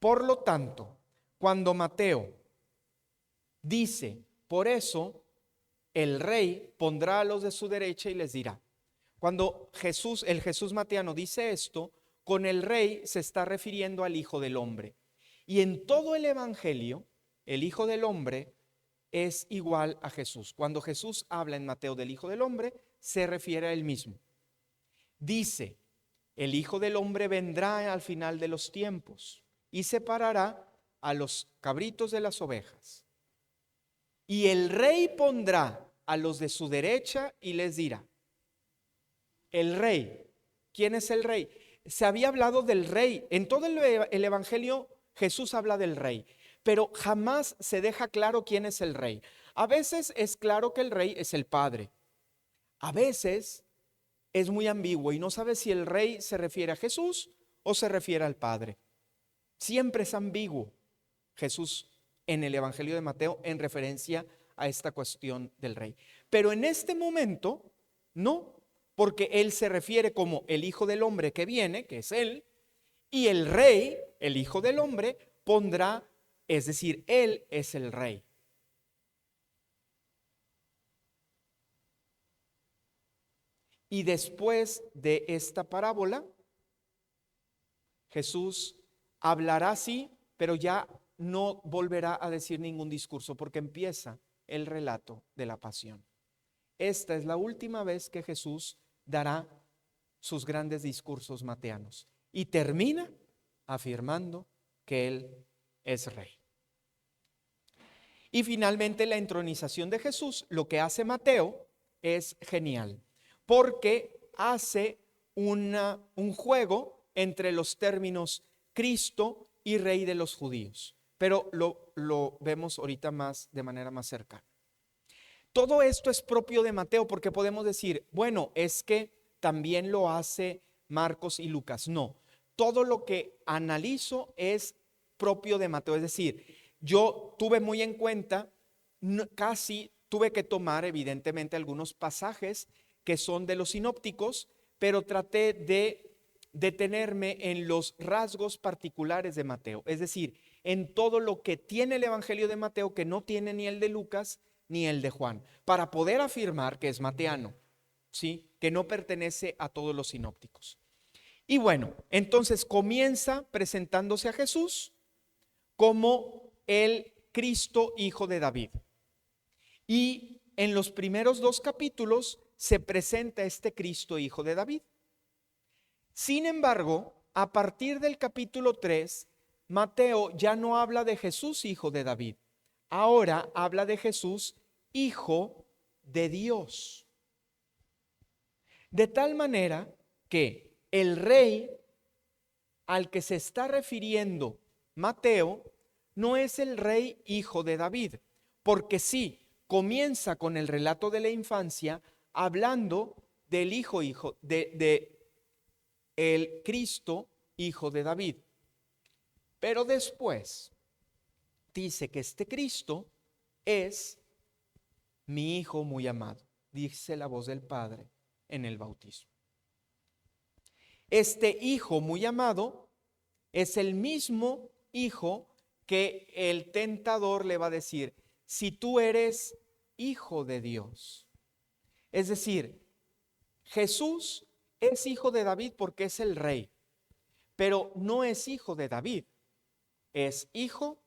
Por lo tanto, cuando Mateo dice, por eso el rey pondrá a los de su derecha y les dirá. Cuando el Jesús mateano dice esto, con el rey se está refiriendo al Hijo del Hombre. Y en todo el Evangelio, el Hijo del Hombre es igual a Jesús. Cuando Jesús habla en Mateo del Hijo del Hombre, se refiere a él mismo. Dice, el Hijo del Hombre vendrá al final de los tiempos y separará a los cabritos de las ovejas. Y el rey pondrá a los de su derecha y les dirá, el rey, ¿quién es el rey? Se había hablado del rey, en todo el Evangelio Jesús habla del rey, pero jamás se deja claro quién es el rey. A veces es claro que el rey es el Padre, a veces es muy ambiguo y no sabe si el rey se refiere a Jesús o se refiere al Padre. Siempre es ambiguo Jesús en el Evangelio de Mateo en referencia a esta cuestión del rey. Pero en este momento, no, porque él se refiere como el Hijo del Hombre que viene, que es él, y el rey, el Hijo del Hombre, pondrá, es decir, él es el rey. Y después de esta parábola, Jesús hablará así, pero ya no volverá a decir ningún discurso porque empieza el relato de la pasión. Esta es la última vez que Jesús dará sus grandes discursos mateanos y termina afirmando que Él es rey. Y finalmente la entronización de Jesús, lo que hace Mateo es genial, porque hace un juego entre los términos Cristo y Rey de los judíos, pero lo vemos ahorita más de manera más cercana. Todo esto es propio de Mateo porque podemos decir, bueno, es que también lo hace Marcos y Lucas. No, todo lo que analizo es propio de Mateo, es decir, yo tuve muy en cuenta, casi tuve que tomar evidentemente algunos pasajes que son de los sinópticos, pero traté de detenerme en los rasgos particulares de Mateo, es decir, en todo lo que tiene el Evangelio de Mateo que no tiene ni el de Lucas ni el de Juan, para poder afirmar que es mateano, ¿sí? Que no pertenece a todos los sinópticos. Y bueno, entonces comienza presentándose a Jesús como el Cristo, hijo de David. Y en los primeros 2 capítulos se presenta este Cristo, hijo de David. Sin embargo, a partir del capítulo 3, Mateo ya no habla de Jesús, hijo de David. Ahora habla de Jesús, hijo de Dios. De tal manera que el rey al que se está refiriendo Mateo no es el rey hijo de David, porque sí, comienza con el relato de la infancia hablando del hijo de el Cristo, hijo de David. Pero después, dice que este Cristo es mi Hijo muy amado, dice la voz del Padre en el bautismo. Este Hijo muy amado es el mismo Hijo que el tentador le va a decir, si tú eres Hijo de Dios. Es decir, Jesús es hijo de David porque es el rey, pero no es hijo de David, es hijo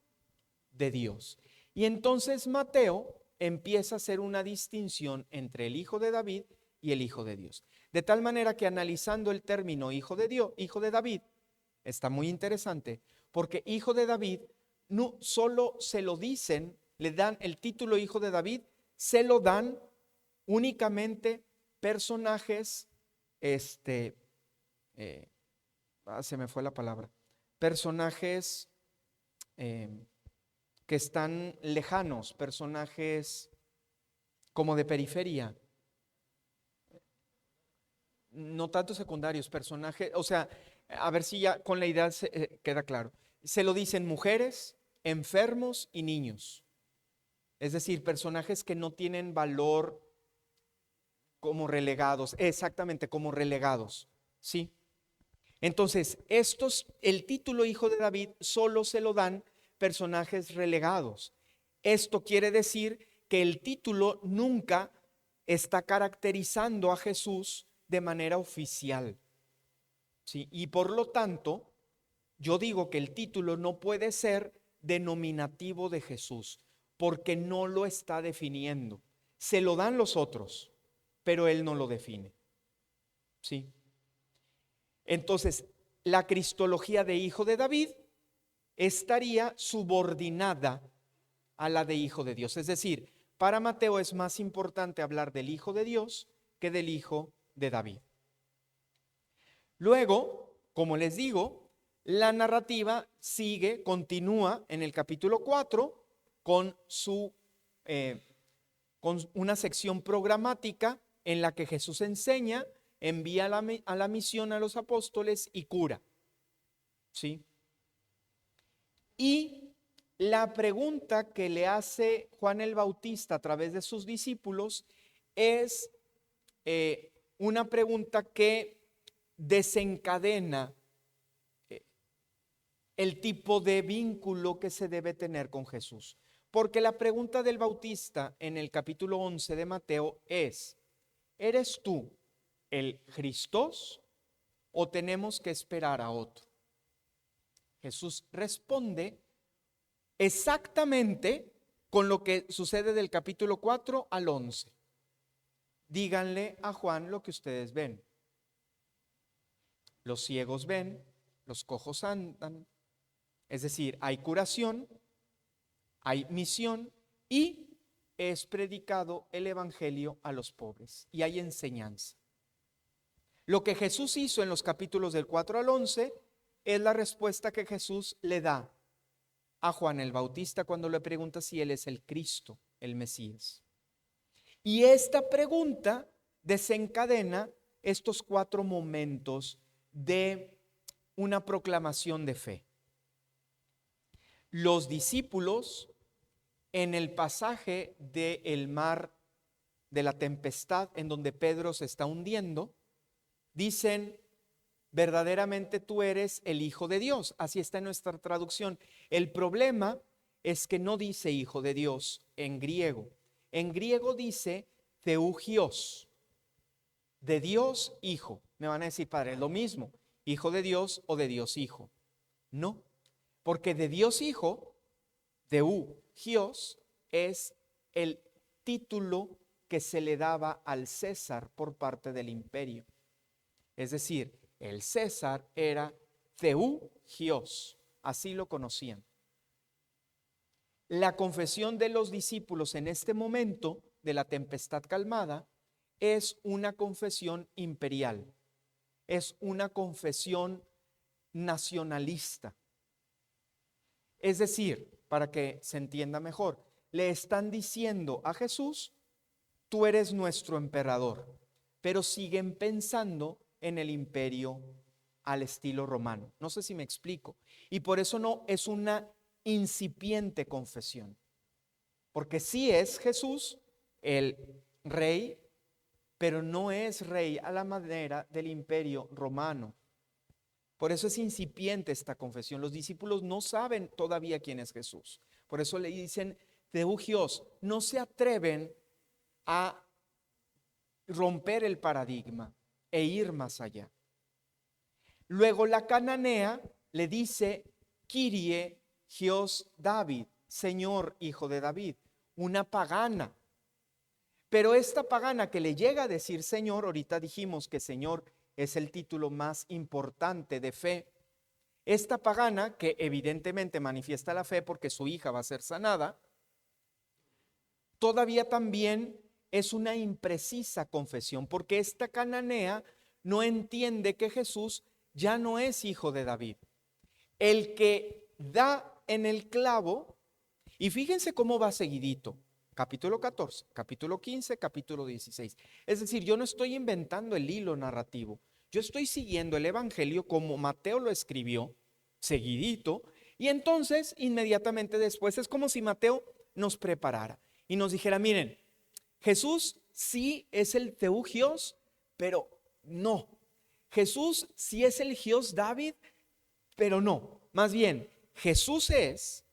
de Dios. Y entonces Mateo empieza a hacer una distinción entre el hijo de David y el hijo de Dios. De tal manera que analizando el término hijo de Dios, hijo de David, está muy interesante, porque hijo de David no solo se lo dicen, le dan el título hijo de David, se lo dan únicamente personajes, se me fue la palabra, personajes que están lejanos, personajes como de periferia, no tanto secundarios, personajes, o sea, a ver si ya con la idea queda claro. Se lo dicen mujeres, enfermos y niños. Es decir, personajes que no tienen valor como relegados, exactamente como relegados, ¿sí? Entonces, el título hijo de David solo se lo dan personajes relegados. Esto quiere decir que el título nunca está caracterizando a Jesús de manera oficial, ¿sí? Y por lo tanto, yo digo que el título no puede ser denominativo de Jesús, porque no lo está definiendo. Se lo dan los otros, pero él no lo define, ¿sí? Entonces, la cristología de hijo de David estaría subordinada a la de hijo de Dios. Es decir, para Mateo es más importante hablar del hijo de Dios que del hijo de David. Luego, como les digo, la narrativa continúa en el capítulo 4 con una sección programática en la que Jesús enseña, envía a la misión a los apóstoles y cura, ¿sí? Y la pregunta que le hace Juan el Bautista a través de sus discípulos es una pregunta que desencadena el tipo de vínculo que se debe tener con Jesús. Porque la pregunta del Bautista en el capítulo 11 de Mateo es, ¿eres tú el Christos o tenemos que esperar a otro? Jesús responde exactamente con lo que sucede del capítulo 4 al 11. Díganle a Juan lo que ustedes ven. Los ciegos ven, los cojos andan. Es decir, hay curación, hay misión y es predicado el evangelio a los pobres y hay enseñanza. Lo que Jesús hizo en los capítulos del 4 al 11 es la respuesta que Jesús le da a Juan el Bautista cuando le pregunta si él es el Cristo, el Mesías. Y esta pregunta desencadena estos 4 momentos de una proclamación de fe. Los discípulos en el pasaje del mar de la tempestad en donde Pedro se está hundiendo, dicen, verdaderamente tú eres el Hijo de Dios. Así está en nuestra traducción. El problema es que no dice Hijo de Dios en griego. En griego dice Theougios, de Dios Hijo. Me van a decir, Padre, es lo mismo, Hijo de Dios o de Dios Hijo. No, porque de Dios Hijo, Theougios, es el título que se le daba al César por parte del imperio. Es decir, el César era Theougios, así lo conocían. La confesión de los discípulos en este momento de la tempestad calmada es una confesión imperial, es una confesión nacionalista. Es decir, para que se entienda mejor, le están diciendo a Jesús, tú eres nuestro emperador, pero siguen pensando en el imperio al estilo romano. No sé si me explico. Y por eso no es una incipiente confesión, porque sí es Jesús el rey, pero no es rey a la manera del imperio romano. Por eso es incipiente esta confesión. Los discípulos no saben todavía quién es Jesús. Por eso le dicen Theougios, no se atreven a romper el paradigma e ir más allá. Luego la cananea le dice Kyrie Gios David, Señor, hijo de David, una pagana. Pero esta pagana que le llega a decir Señor, ahorita dijimos que Señor es el título más importante de fe. Esta pagana, que evidentemente manifiesta la fe porque su hija va a ser sanada, todavía también es una imprecisa confesión, porque esta cananea no entiende que Jesús ya no es hijo de David. El que da en el clavo, y fíjense cómo va seguidito, capítulo 14, capítulo 15, capítulo 16. Es decir, yo no estoy inventando el hilo narrativo, yo estoy siguiendo el evangelio como Mateo lo escribió, seguidito, y entonces inmediatamente después es como si Mateo nos preparara y nos dijera, miren, Jesús sí es el Theougios, pero no. Jesús sí es el Gios David, pero no. Más bien, Jesús es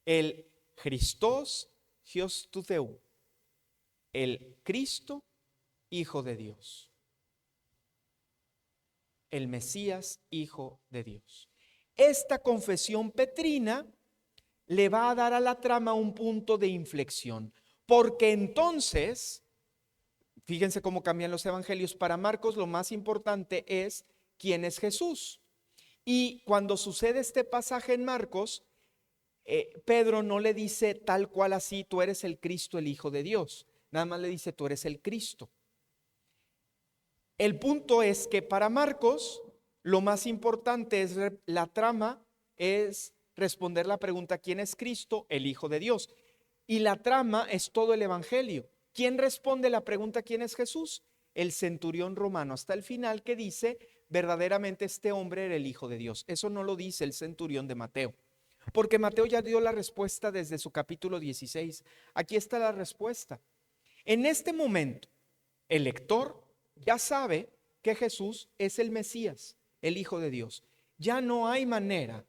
el Christos Gios tu Theou, el Cristo, Hijo de Dios, el Mesías, Hijo de Dios. Esta confesión petrina le va a dar a la trama un punto de inflexión, porque entonces, fíjense cómo cambian los evangelios. Para Marcos lo más importante es quién es Jesús. Y cuando sucede este pasaje en Marcos, Pedro no le dice tal cual así, tú eres el Cristo, el Hijo de Dios. Nada más le dice, tú eres el Cristo. El punto es que para Marcos lo más importante es la trama, es responder la pregunta, ¿quién es Cristo? El Hijo de Dios. Y la trama es todo el evangelio. ¿Quién responde la pregunta, quién es Jesús? El centurión romano, hasta el final, que dice, verdaderamente este hombre era el Hijo de Dios. Eso no lo dice el centurión de Mateo, porque Mateo ya dio la respuesta desde su capítulo 16. Aquí está la respuesta. En este momento, el lector ya sabe que Jesús es el Mesías, el Hijo de Dios. Ya no hay manera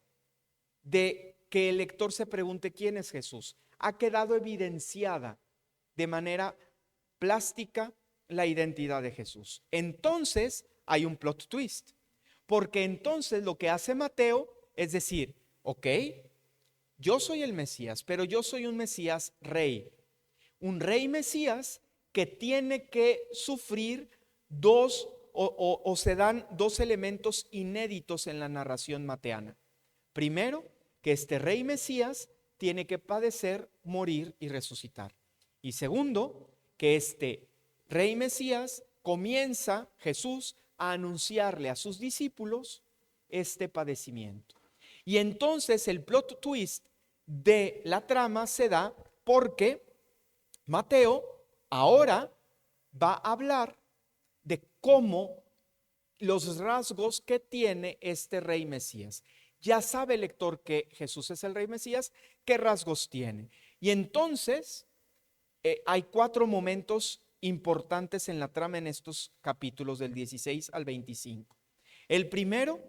de que el lector se pregunte quién es Jesús. Ha quedado evidenciada de manera plástica la identidad de Jesús. Entonces hay un plot twist, porque entonces lo que hace Mateo es decir, ok, yo soy el Mesías, pero yo soy un Mesías rey, un rey Mesías que tiene que sufrir dos o se dan dos elementos inéditos en la narración mateana. Primero, que este rey Mesías tiene que padecer, morir y resucitar. Y segundo, que este rey Mesías comienza, Jesús, a anunciarle a sus discípulos este padecimiento. Y entonces el plot twist de la trama se da porque Mateo ahora va a hablar de cómo los rasgos que tiene este rey Mesías. Ya sabe el lector que Jesús es el rey Mesías, qué rasgos tiene. Y entonces hay 4 momentos importantes en la trama en estos capítulos del 16 al 25. El primero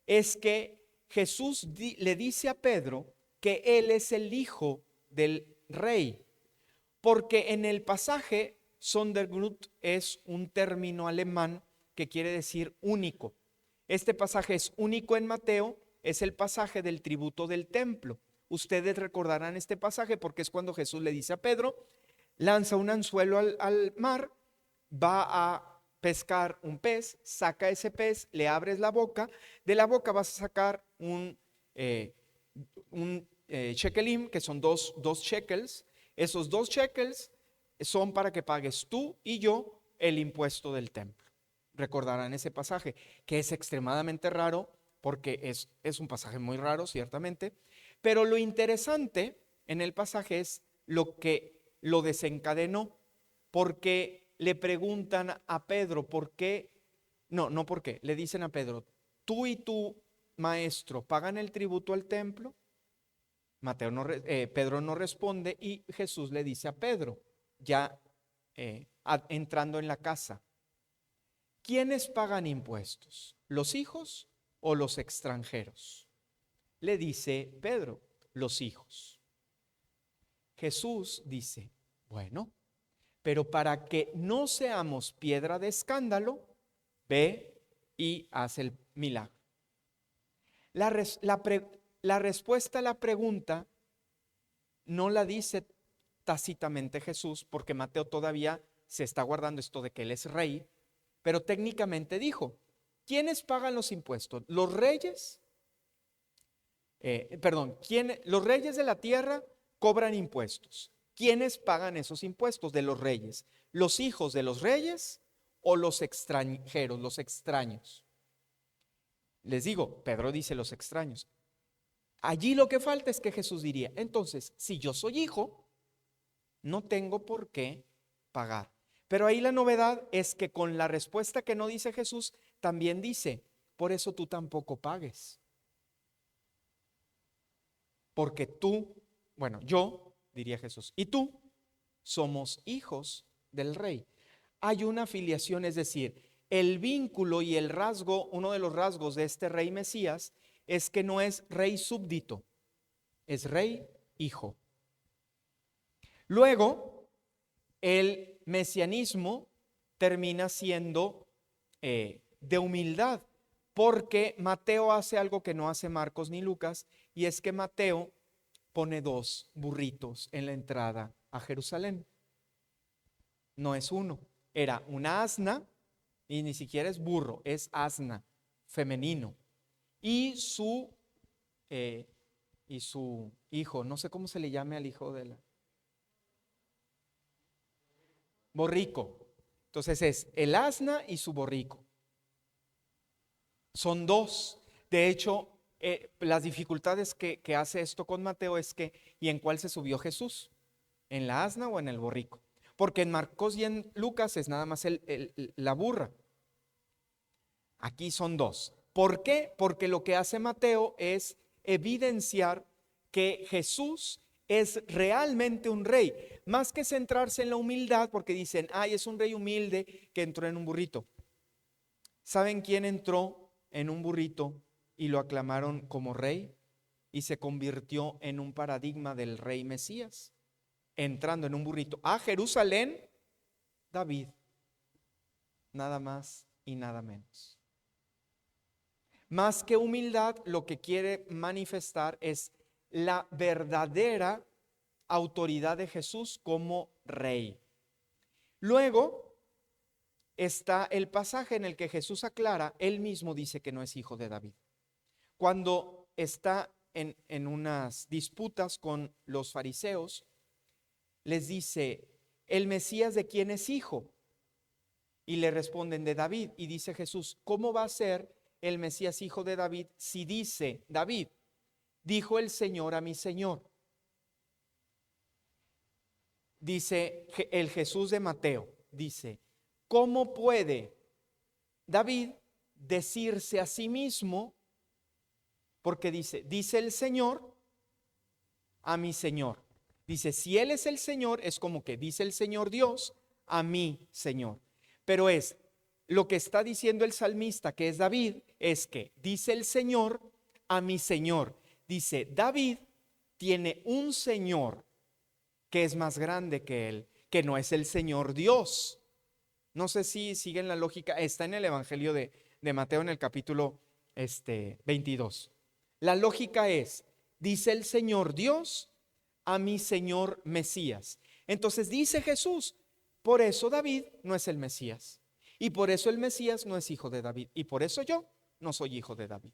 es que Jesús le dice a Pedro que él es el hijo del rey, porque en el pasaje Sondergut es un término alemán que quiere decir único. Este pasaje es único en Mateo, es el pasaje del tributo del templo. Ustedes recordarán este pasaje porque es cuando Jesús le dice a Pedro, lanza un anzuelo al mar, va a pescar un pez, saca ese pez, le abres la boca, de la boca vas a sacar un shekelim, que son dos shekels. Esos 2 shekels son para que pagues tú y yo el impuesto del templo. Recordarán ese pasaje, que es extremadamente raro, porque es un pasaje muy raro, ciertamente, pero lo interesante en el pasaje es lo que lo desencadenó, porque le preguntan a Pedro, ¿por qué? No, ¿por qué? Le dicen a Pedro, ¿tú y tu maestro pagan el tributo al templo? Pedro no responde y Jesús le dice a Pedro, ya entrando en la casa: ¿quiénes pagan impuestos? ¿Los hijos o los extranjeros? Le dice Pedro: los hijos. Jesús dice: bueno, pero para que no seamos piedra de escándalo, ve y haz el milagro. La respuesta a la pregunta no la dice tácitamente Jesús, porque Mateo todavía se está guardando esto de que él es rey, pero técnicamente dijo: ¿quiénes pagan los impuestos? ¿Los reyes? Los reyes de la tierra cobran impuestos. ¿Quiénes pagan esos impuestos de los reyes? ¿Los hijos de los reyes o los extranjeros, los extraños? Les digo, Pedro dice los extraños. Allí lo que falta es que Jesús diría: entonces, si yo soy hijo, no tengo por qué pagar. Pero ahí la novedad es que con la respuesta que no dice Jesús, también dice: por eso tú tampoco pagues. Porque tú, yo, diría Jesús, y tú somos hijos del rey. Hay una filiación, es decir, el vínculo y el rasgo, uno de los rasgos de este rey Mesías es que no es rey súbdito, es rey hijo. Luego, el mesianismo termina siendo de humildad, porque Mateo hace algo que no hace Marcos ni Lucas, y es que Mateo pone 2 burritos en la entrada a Jerusalén. No es uno, era una asna, y ni siquiera es burro, es asna, femenino. Y su hijo, no sé cómo se le llame al hijo de la... borrico. Entonces es el asna y su borrico. Son 2. De hecho, las dificultades que hace esto con Mateo es que, ¿y en cuál se subió Jesús? ¿En la asna o en el borrico? Porque en Marcos y en Lucas es nada más la burra. Aquí son 2. ¿Por qué? Porque lo que hace Mateo es evidenciar que Jesús es realmente un rey, más que centrarse en la humildad, porque dicen: ay, es un rey humilde que entró en un burrito. ¿Saben quién entró en un burrito y lo aclamaron como rey y se convirtió en un paradigma del rey Mesías? Entrando en un burrito a Jerusalén, David, nada más y nada menos. Más que humildad, lo que quiere manifestar es la verdadera autoridad de Jesús como rey. Luego está el pasaje en el que Jesús aclara, él mismo dice que no es hijo de David. Cuando está en unas disputas con los fariseos, les dice: ¿el Mesías de quién es hijo? Y le responden: de David. Y dice Jesús: ¿cómo va a ser el Mesías hijo de David si dice David: dijo el Señor a mi Señor? Dice el Jesús de Mateo, dice: ¿cómo puede David decirse a sí mismo? Porque dice el Señor a mi Señor. Dice, si Él es el Señor, es como que dice el Señor Dios a mi Señor. Pero es lo que está diciendo el salmista, que es David, es que dice el Señor a mi Señor. Dice, David tiene un Señor que es más grande que él, que no es el Señor Dios. No sé si siguen la lógica, está en el Evangelio de Mateo en el capítulo 22. La lógica es, dice el Señor Dios a mi Señor Mesías. Entonces dice Jesús, por eso David no es el Mesías. Y por eso el Mesías no es hijo de David. Y por eso yo no soy hijo de David.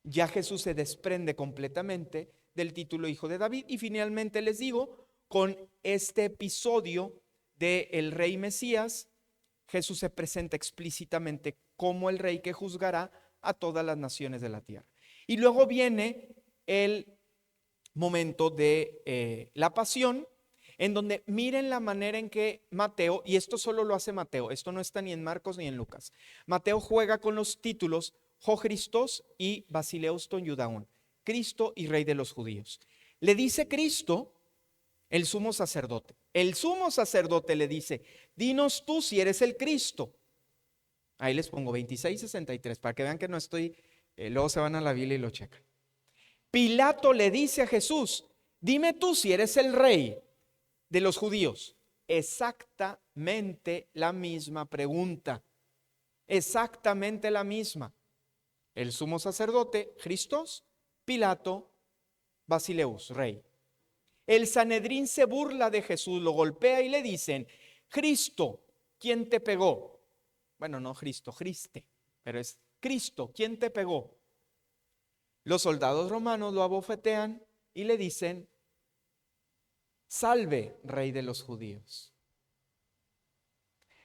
Ya Jesús se desprende completamente del título hijo de David. Y finalmente les digo, con este episodio del rey Mesías, Jesús se presenta explícitamente como el rey que juzgará a todas las naciones de la tierra. Y luego viene el momento de la pasión, en donde miren la manera en que Mateo, y esto solo lo hace Mateo, esto no está ni en Marcos ni en Lucas. Mateo juega con los títulos Jo Christos y Basileus ton Judaón. Cristo y Rey de los judíos. Le dice Cristo, el sumo sacerdote. El sumo sacerdote le dice, dinos tú si eres el Cristo. Ahí les pongo 26:63 para que vean que no estoy, luego se van a la Biblia y lo checan. Pilato le dice a Jesús, dime tú si eres el rey de los judíos. Exactamente la misma pregunta, exactamente la misma. El sumo sacerdote, Christos, Pilato, Basileus, rey. El Sanedrín se burla de Jesús, lo golpea y le dicen, Cristo, ¿quién te pegó? Bueno, no Cristo, Criste, pero es Cristo, ¿quién te pegó? Los soldados romanos lo abofetean y le dicen, salve, rey de los judíos.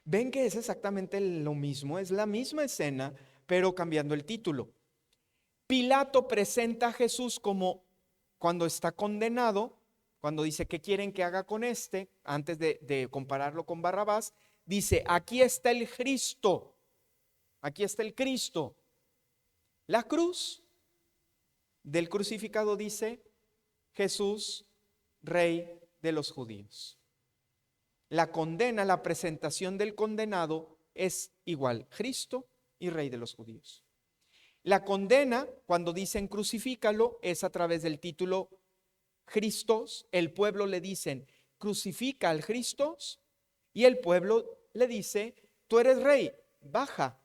Ven que es exactamente lo mismo, es la misma escena, pero cambiando el título. Pilato presenta a Jesús como cuando está condenado, cuando dice, ¿qué quieren que haga con este? Antes de compararlo con Barrabás, dice, aquí está el Cristo, aquí está el Cristo. La cruz del crucificado dice, Jesús, rey de los judíos. La condena, la presentación del condenado es igual, Cristo y rey de los judíos. La condena, cuando dicen crucifícalo, es a través del título Christos. El pueblo le dicen, crucifica al Christos, y el pueblo le dice, tú eres rey, baja.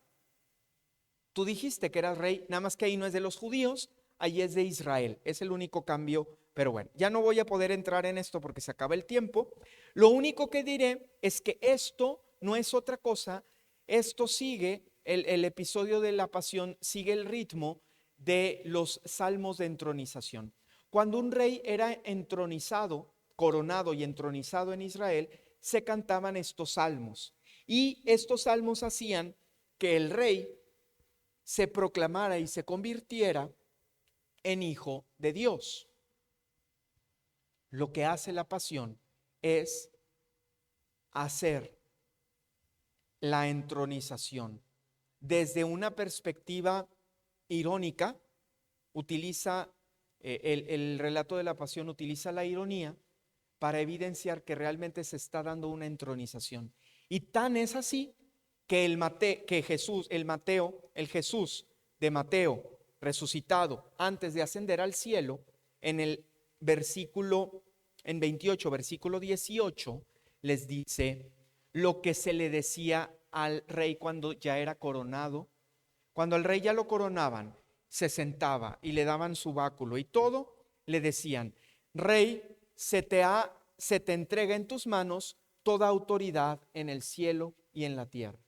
Tú dijiste que eras rey, nada más que ahí no es de los judíos, ahí es de Israel. Es el único cambio, pero bueno, ya no voy a poder entrar en esto porque se acaba el tiempo. Lo único que diré es que esto no es otra cosa, esto sigue, el episodio de la pasión sigue el ritmo de los salmos de entronización. Cuando un rey era entronizado, coronado y entronizado en Israel, se cantaban estos salmos. Y estos salmos hacían que el rey se proclamara y se convirtiera en hijo de Dios. Lo que hace la pasión es hacer la entronización desde una perspectiva irónica. Utiliza el relato de la pasión, utiliza la ironía para evidenciar que realmente se está dando una entronización. Y tan es así que el Jesús de Mateo resucitado antes de ascender al cielo, en 28, versículo 18, les dice lo que se le decía al rey cuando ya era coronado. Cuando al rey ya lo coronaban, se sentaba y le daban su báculo y todo, le decían, rey, se te entrega en tus manos toda autoridad en el cielo y en la tierra.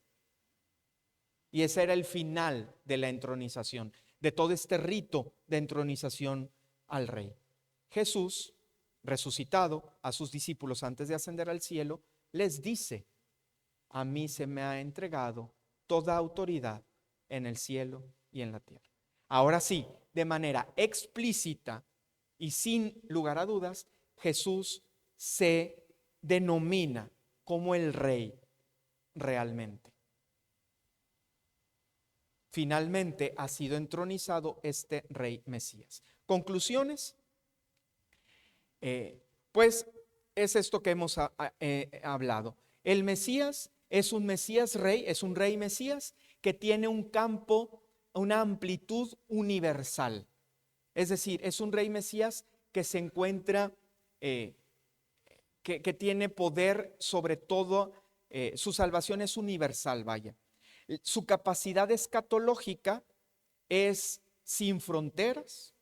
Y ese era el final de la entronización, de todo este rito de entronización al rey. Jesús, resucitado, a sus discípulos antes de ascender al cielo, les dice, a mí se me ha entregado toda autoridad en el cielo y en la tierra. Ahora sí, de manera explícita y sin lugar a dudas, Jesús se denomina como el rey realmente. Finalmente ha sido entronizado este rey Mesías. ¿Conclusiones? Pues es esto que hemos hablado. El Mesías es un Mesías rey, es un rey Mesías que tiene un campo, una amplitud universal. Es decir, es un rey Mesías que se encuentra, que tiene poder sobre todo, su salvación es universal, vaya. Su capacidad escatológica es sin fronteras.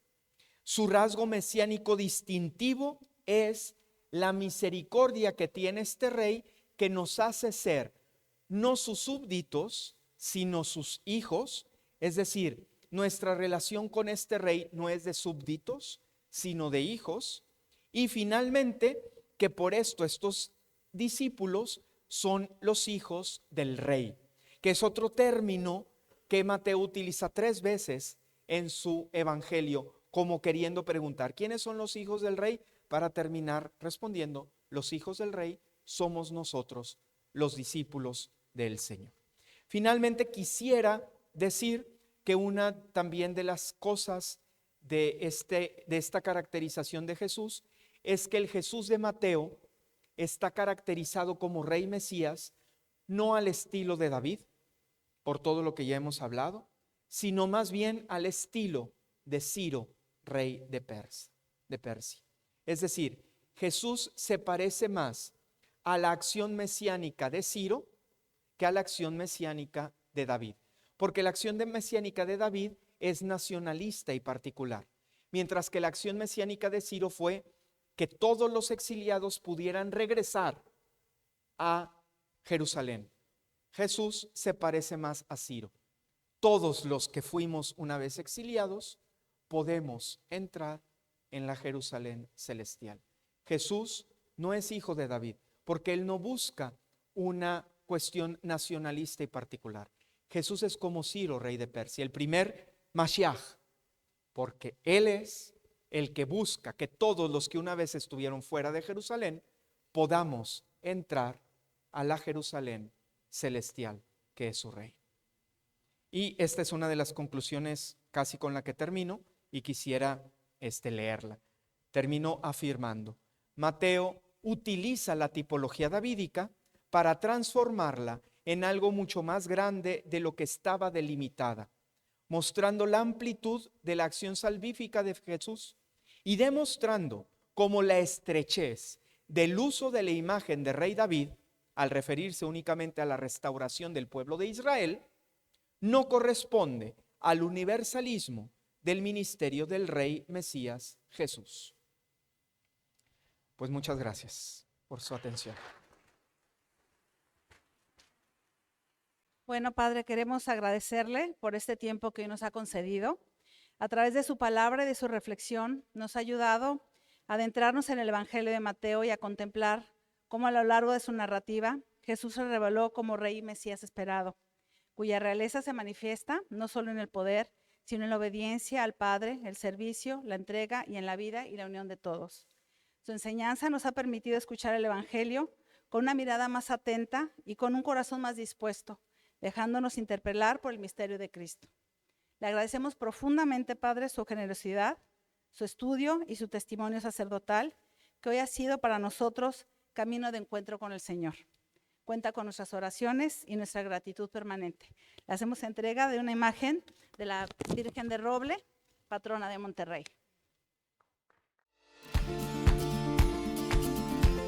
Su rasgo mesiánico distintivo es la misericordia que tiene este rey, que nos hace ser no sus súbditos, sino sus hijos. Es decir, nuestra relación con este rey no es de súbditos, sino de hijos. Y finalmente, que por esto estos discípulos son los hijos del rey, que es otro término que Mateo utiliza 3 veces en su evangelio, como queriendo preguntar, ¿quiénes son los hijos del rey? Para terminar respondiendo, los hijos del rey somos nosotros, los discípulos del Señor. Finalmente quisiera decir que una también de las cosas de esta caracterización de Jesús es que el Jesús de Mateo está caracterizado como Rey Mesías, no al estilo de David, por todo lo que ya hemos hablado, sino más bien al estilo de Ciro, rey de Persia. Es decir, Jesús se parece más a la acción mesiánica de Ciro que a la acción mesiánica de David, porque la acción mesiánica de David es nacionalista y particular, mientras que la acción mesiánica de Ciro fue que todos los exiliados pudieran regresar a Jerusalén. Jesús se parece más a Ciro. Todos los que fuimos una vez exiliados podemos entrar en la Jerusalén celestial. Jesús no es hijo de David, porque él no busca una cuestión nacionalista y particular. Jesús es como Ciro, rey de Persia, el primer Mashiach, porque él es el que busca que todos los que una vez estuvieron fuera de Jerusalén podamos entrar a la Jerusalén celestial, que es su rey. Y esta es una de las conclusiones casi con la que termino y quisiera leerla. Termino afirmando: Mateo utiliza la tipología davídica para transformarla en algo mucho más grande de lo que estaba delimitada, mostrando la amplitud de la acción salvífica de Jesús y demostrando cómo la estrechez del uso de la imagen de Rey David, al referirse únicamente a la restauración del pueblo de Israel, no corresponde al universalismo del ministerio del Rey Mesías Jesús. Pues muchas gracias por su atención. Bueno, Padre, queremos agradecerle por este tiempo que hoy nos ha concedido. A través de su palabra y de su reflexión nos ha ayudado a adentrarnos en el Evangelio de Mateo y a contemplar cómo a lo largo de su narrativa Jesús se reveló como Rey y Mesías esperado, cuya realeza se manifiesta no solo en el poder, sino en la obediencia al Padre, el servicio, la entrega y en la vida y la unión de todos. Su enseñanza nos ha permitido escuchar el Evangelio con una mirada más atenta y con un corazón más dispuesto, dejándonos interpelar por el misterio de Cristo. Le agradecemos profundamente, Padre, su generosidad, su estudio y su testimonio sacerdotal, que hoy ha sido para nosotros camino de encuentro con el Señor. Cuenta con nuestras oraciones y nuestra gratitud permanente. Le hacemos entrega de una imagen de la Virgen de Roble, patrona de Monterrey.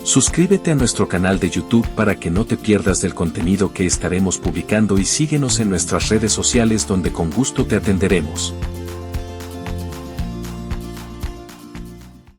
Suscríbete a nuestro canal de YouTube para que no te pierdas del contenido que estaremos publicando y síguenos en nuestras redes sociales donde con gusto te atenderemos.